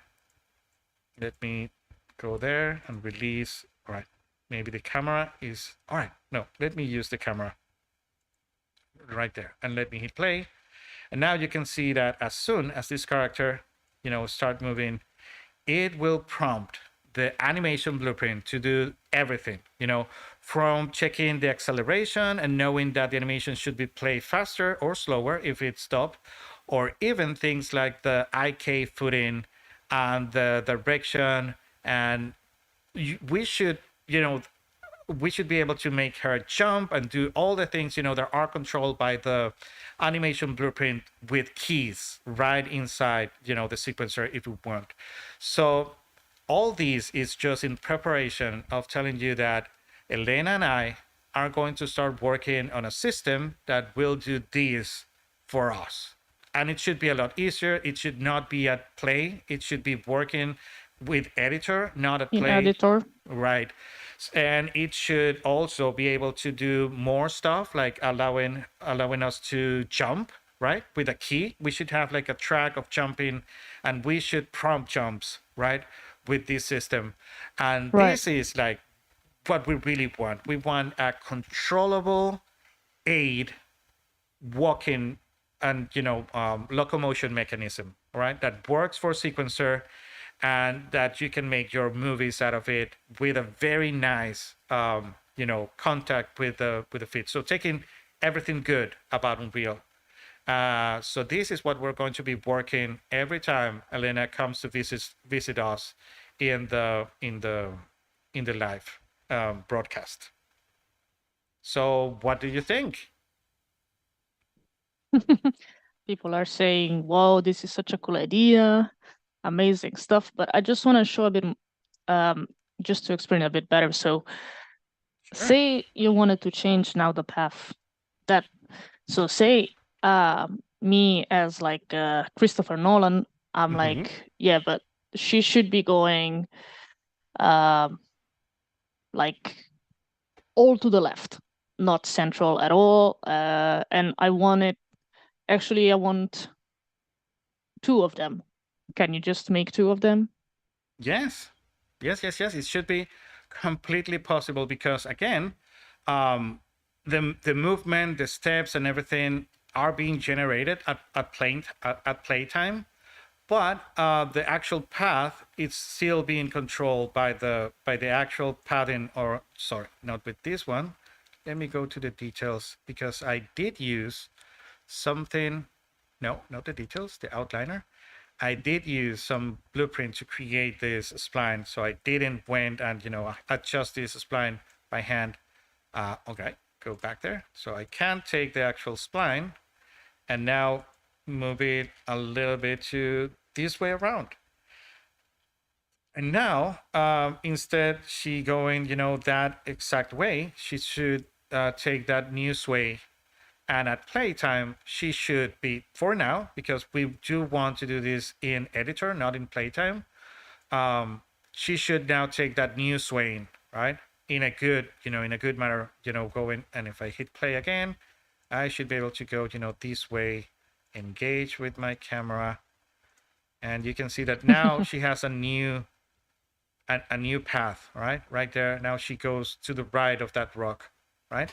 let me go there and release. All right, maybe the camera is all right. No, let me use the camera right there and let me hit play. And now you can see that as soon as this character start moving, it will prompt the animation blueprint to do everything, from checking the acceleration and knowing that the animation should be played faster or slower if it's stopped, or even things like the IK footing and the direction. And we should, we should be able to make her jump and do all the things that are controlled by the animation blueprint with keys right inside the sequencer if we want. So all these is just in preparation of telling you that Elena and I are going to start working on a system that will do this for us. And it should be a lot easier. It should not be at play. It should be working with editor, not at In play. editor. Right. And it should also be able to do more stuff like allowing us to jump, right? With a key. We should have like a track of jumping, and we should prompt jumps, right? With this system. And Right. this is like what we really want. We want a controllable aid walking and locomotion mechanism, right? That works for sequencer, and that you can make your movies out of it with a very nice contact with the feet. So taking everything good about Unreal. So this is what we're going to be working every time Elena comes to visit us in the live broadcast. So what do you think? People are saying, "Wow, this is such a cool idea, amazing stuff." But I just want to show a bit, just to explain a bit better. So, Sure. say you wanted to change now the path. So say, me as like Christopher Nolan, I'm Mm-hmm. like, yeah, but she should be going, um, like all to the left, not central at all. And I want it. Actually, I want two of them. Can you just make two of them? Yes, yes. It should be completely possible because again, um, the movement, the steps, and everything are being generated at playtime, but the actual path is still being controlled by the actual padding. Or sorry, not with this one. Let me go to the details because I did use something. No, not the details, the outliner. I did use some blueprint to create this spline, so I didn't went and adjust this spline by hand. Okay, go back there. So I can take the actual spline and now move it a little bit to this way around. And now, instead she going that exact way, she should take that new sway, and at playtime, she should be, for now, because we do want to do this in editor, not in playtime, she should now take that new swaying, right? in a good, in a good manner, going. And if I hit play again, I should be able to go, this way, engage with my camera. And you can see that now she has a new path, right there. Now she goes to the right of that rock, right?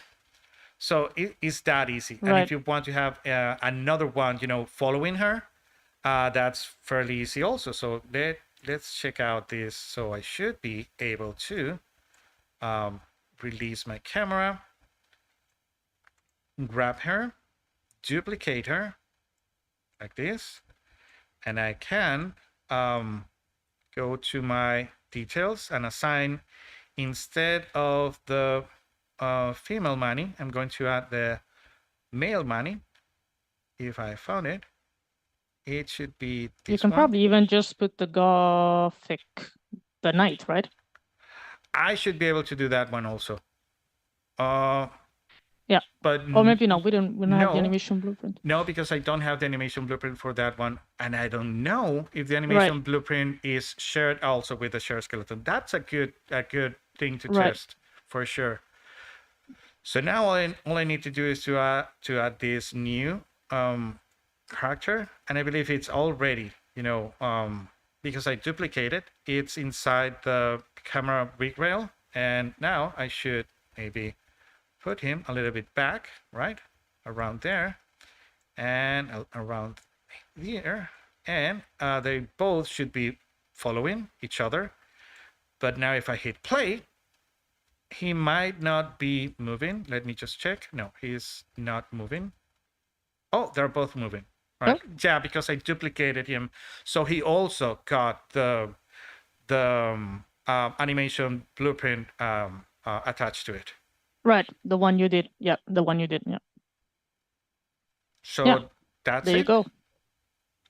So it's that easy. And if Right. you want to have another one, following her, that's fairly easy also. So let's check out this. So I should be able to release my camera, grab her, duplicate her like this, and I can go to my details and assign, instead of the female Manny, I'm going to add the male Manny. If I found it, it should be You this can one. probably even just put the Gothic, the knight, right? I should be able to do that one also. Yeah. But Or maybe not. We don't have the no, animation blueprint. no, because I don't have the animation blueprint for that one, and I don't know if the Right. animation blueprint is shared also with the share skeleton. That's a good thing to Right. test for sure. So now all I need to do is to add this new character, and I believe it's already, because I duplicated, it's inside the camera rig rail, and now I should maybe put him a little bit back, right around there, and around here, and they both should be following each other. But now if I hit play, he might not be moving. Let me just check. No, he's not moving. Oh, they're both moving. Right. Oh. Yeah, because I duplicated him. So he also got the animation blueprint attached to it. Right. The one you did. Yeah. The one you did. Yeah. So Yeah. that's There it. you go.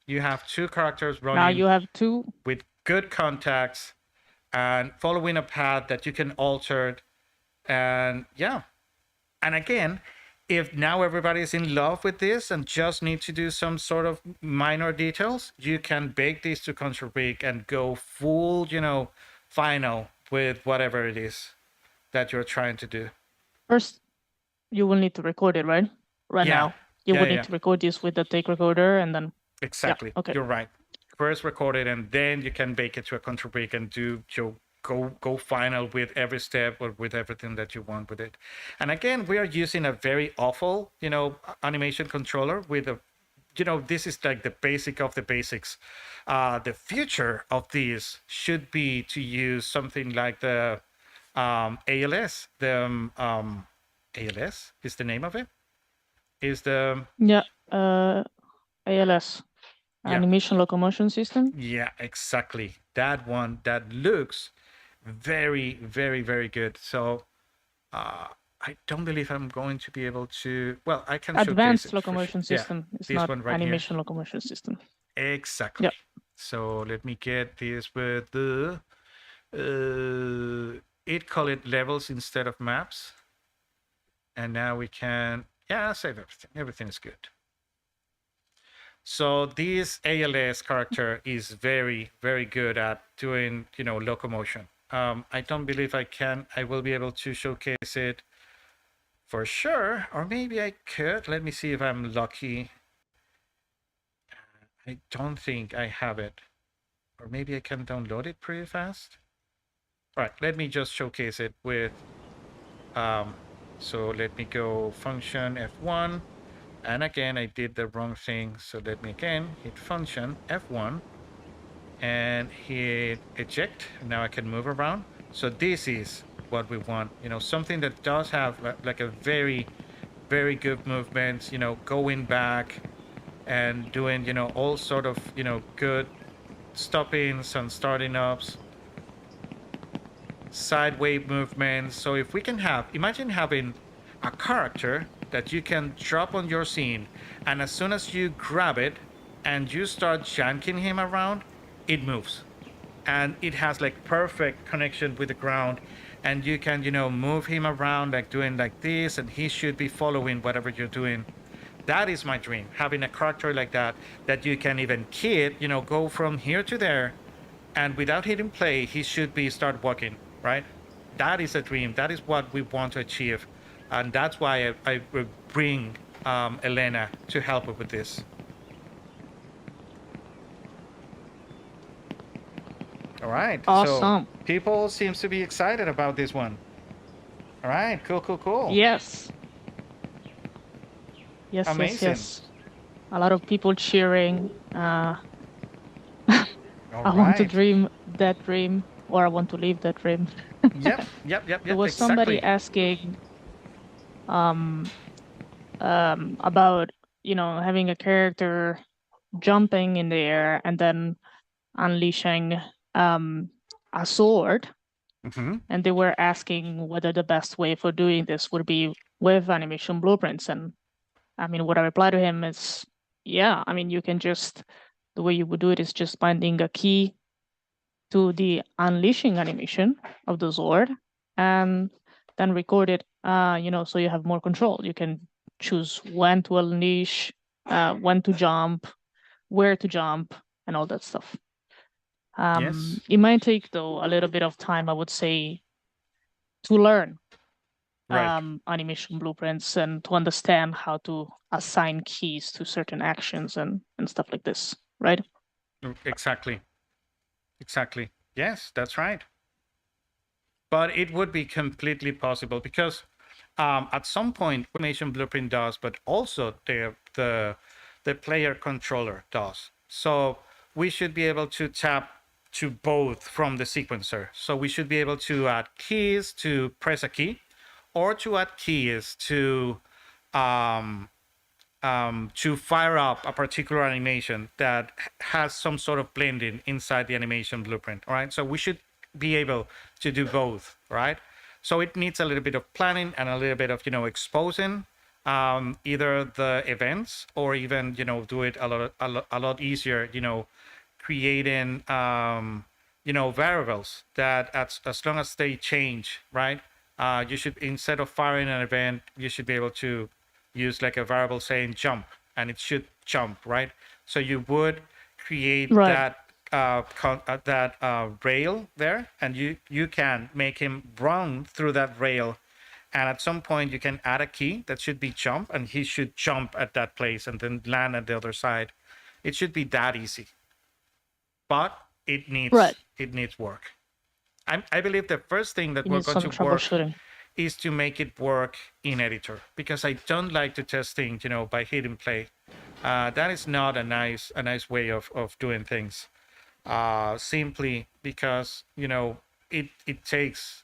You have two characters running. Now you have two with good contacts and following a path that you can alter. And yeah. And again, if now everybody's in love with this and just need to do some sort of minor details, you can bake these to control rig and go full, final with whatever it is that you're trying to do. First, you will need to record it, right? Right Yeah. now, you will need to record this with the take recorder, and then exactly. Yeah, okay. You're right. First record it, and then you can bake it to a control rig and do go final with every step or with everything that you want with it. And again, we are using a very awful, animation controller with a, this is like the basic of the basics. The future of this should be to use something like the ALS. The ALS is the name of it. Is the yeah, ALS, Yeah. animation locomotion system. Yeah, exactly. That one that looks very, very, very good. So I don't believe I'm going to be able to. Well, I can showcase Advanced it. locomotion Yeah, system. It's this not one right animation locomotion system. here. Exactly. Yep. So let me get this with the. It call it levels instead of maps. And now we can. Yeah, save everything. Everything is good. So this ALS character is very, very good at doing, locomotion. I don't believe I will be able to showcase it for sure, or maybe I could. Let me see if I'm lucky. I don't think I have it, or maybe I can download it pretty fast. All right, let me just showcase it with, so let me go function F1. And again, I did the wrong thing. So let me again hit function F1 and hit eject. Now I can move around. So this is what we want, something that does have like a very, very good movement, going back and doing, all sort of, good stoppings and starting ups, side wave movements. So if we can imagine having a character that you can drop on your scene, and as soon as you grab it and you start janking him around, it moves. And it has like perfect connection with the ground, and you can, move him around like doing like this, and he should be following whatever you're doing. That is my dream, having a character like that you can even kid, go from here to there, and without hitting play, he should be start walking, right? That is a dream. That is what we want to achieve. And that's why I bring Elena to help with this. All right. So Awesome. people seems to be excited about this one. All right. Cool, cool, cool. Yes. Yes, yes, Amazing. yes. A lot of people cheering. All I want to right. dream that dream, or I want to live that dream. Yep, yep, yep, There yep. was somebody Exactly. asking um about, having a character jumping in the air and then unleashing um a sword, Mm-hmm. and they were asking whether the best way for doing this would be with animation blueprints. And I mean, what I reply to him is, yeah, I mean, you can just, the way you would do it is just binding a key to the unleashing animation of the sword and then record it, so you have more control. You can choose when to unleash, when to jump, where to jump, and all that stuff. Yes. It might take, though, a little bit of time, I would say, to learn Right. animation blueprints and to understand how to assign keys to certain actions and stuff like this, right? Exactly. Exactly. Yes, that's right. But it would be completely possible because at some point, animation blueprint does, but also the player controller does. So we should be able to tap to both from the sequencer. So we should be able to add keys to press a key, or to add keys um, to fire up a particular animation that has some sort of blending inside the animation blueprint. All right. So we should be able to do both. Right. So it needs a little bit of planning and a little bit of, exposing either the events, or even, do it a lot easier, creating, variables that as long as they change, right? You should, instead of firing an event, you should be able to use like a variable saying jump, and it should jump, right? So you would create Right. that rail there, and you can make him run through that rail, and at some point you can add a key that should be jump, and he should jump at that place and then land at the other side. It should be that easy, but it Right. needs work. I believe the first thing that You we're need going some to work troubleshooting. is to make it work in editor, because I don't like to test things, by hitting play. That is not a nice way of doing things. Simply because, it takes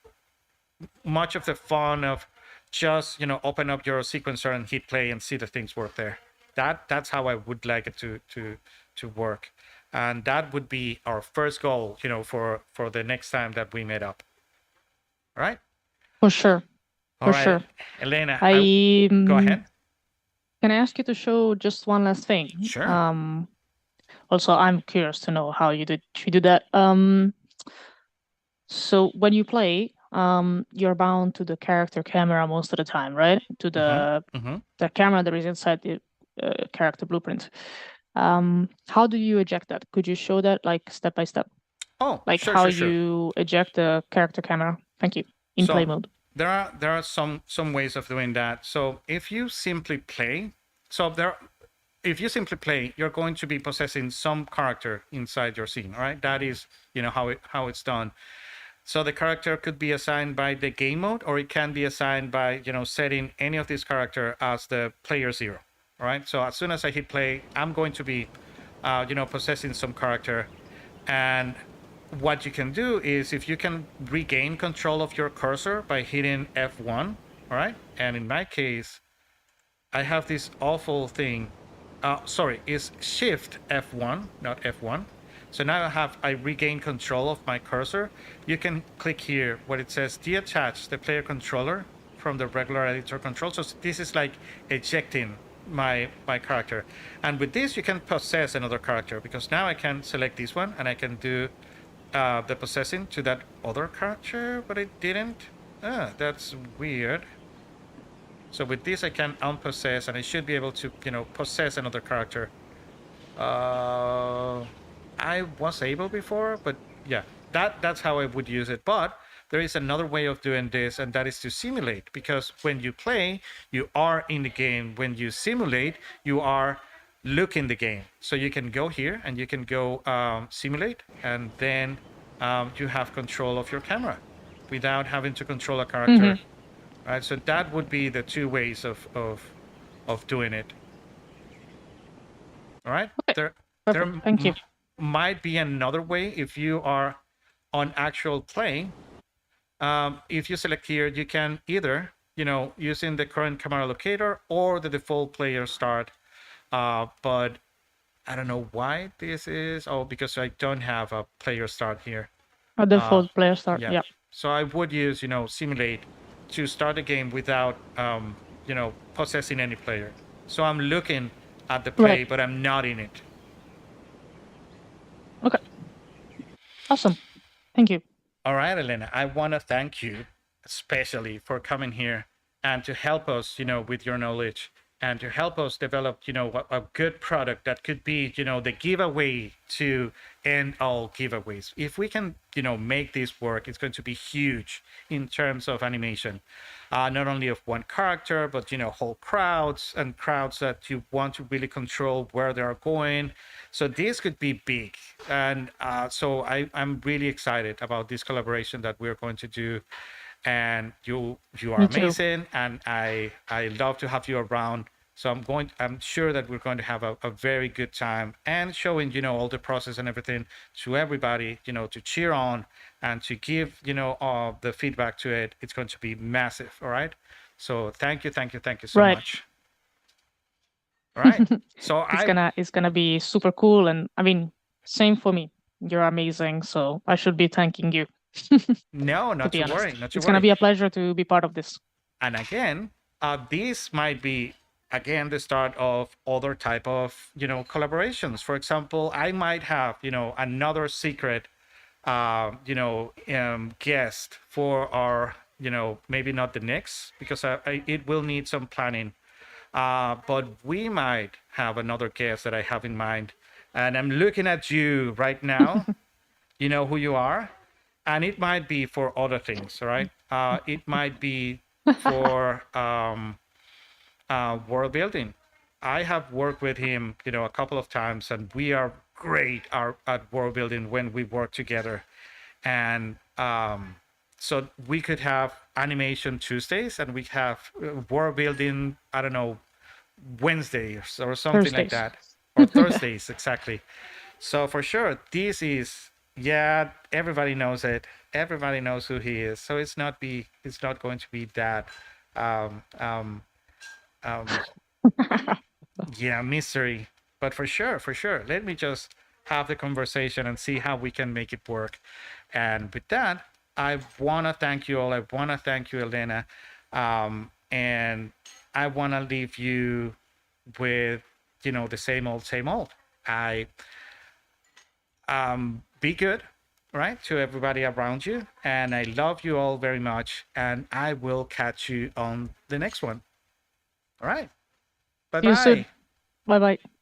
much of the fun of just, open up your sequencer and hit play and see the things work there. That's how I would like it to work. And that would be our first goal, for the next time that we meet up. All right. For sure. All For right, sure. Elena, I go ahead. can I ask you to show just one last thing? Sure. Also, I'm curious to know how you do that. So when you play, you're bound to the character camera most of the time, right? To Mm-hmm. the Mm-hmm. the camera that is inside the character blueprint. How do you eject that? Could you show that, like, step by step, Oh, like sure, how sure, sure. you eject the character camera? Thank you. In play So mode. there are some ways of doing that. So if you simply play, so there if you simply play, you're going to be possessing some character inside your scene. All right, that is, how it's done. So the character could be assigned by the game mode, or it can be assigned by, setting any of these character as the player zero. All right. So as soon as I hit play, I'm going to be, possessing some character. And what you can do is, if you can regain control of your cursor by hitting F1. All right. And in my case, I have this awful thing. Sorry, is Shift F1, not F1. So now I regain control of my cursor. You can click here where it says detach the player controller from the regular editor control. So this is like ejecting my character. And with this, you can possess another character, because now I can select this one and I can do the possessing to that other character, but I didn't. That's weird. So with this, I can unpossess, and I should be able to, possess another character. I was able before, but yeah, that's how I would use it. But there is another way of doing this, and that is to simulate. Because when you play, you are in the game. When you simulate, you are looking the game. So you can go here and you can go simulate, and then you have control of your camera without having to control a Mm-hmm. character. Right? So that would be the two ways of doing it. All right. Okay. There Perfect. Thank you. might be another way if you are on actual play. If you select here, you can either, using the current camera locator or the default player start. But I don't know why this is. Oh, because I don't have a player start here. A Uh, default player start. yeah. Yeah. So I would use, simulate to start the game without, possessing any player. So I'm looking at the Right. play, but I'm not in it. Okay. Awesome. Thank you. All right, Elena, I want to thank you especially for coming here and to help us, with your knowledge and to help us develop, a good product that could be, the giveaway to end all giveaways. If we can, make this work, it's going to be huge in terms of animation. Not only of one character, but, whole crowds and crowds that you want to really control where they are going. So this could be big. And so I'm really excited about this collaboration that we're going to do. And you are Me too. amazing, and I love to have you around. So I'm sure that we're going to have a very good time and showing, all the process and everything to everybody, to cheer on and to give, all the feedback to it. It's going to be massive. All right. So thank you so Right. much. All right. So It's gonna be super cool, and I mean, same for me. You're amazing, so I should be thanking you. no, To not be to honest, worry, not to it's gonna worry. be a pleasure to be part of this. And again, this might be again the start of other type of collaborations. For example, I might have another secret guest for our maybe not the next because it will need some planning. But we might have another guest that I have in mind, and I'm looking at you right now. You know who you are, and it might be for other things. All right, it might be for world building. I have worked with him, a couple of times, and we are great at world building when we work together. And so we could have animation Tuesdays, and we have world building. I don't know, Wednesdays or something like Thursdays. that, or Thursdays exactly. So for sure, this is yeah. Everybody knows it. Everybody knows who he is. So it's not going to be that um, um, um, yeah, mystery. But for sure, for sure. Let me just have the conversation and see how we can make it work. And with that, I want to thank you all. I want to thank you, Elena. And I want to leave you with, the same old, same old. I be good, right, to everybody around you. And I love you all very much. And I will catch you on the next one. All right. Bye See you soon. bye. Bye bye.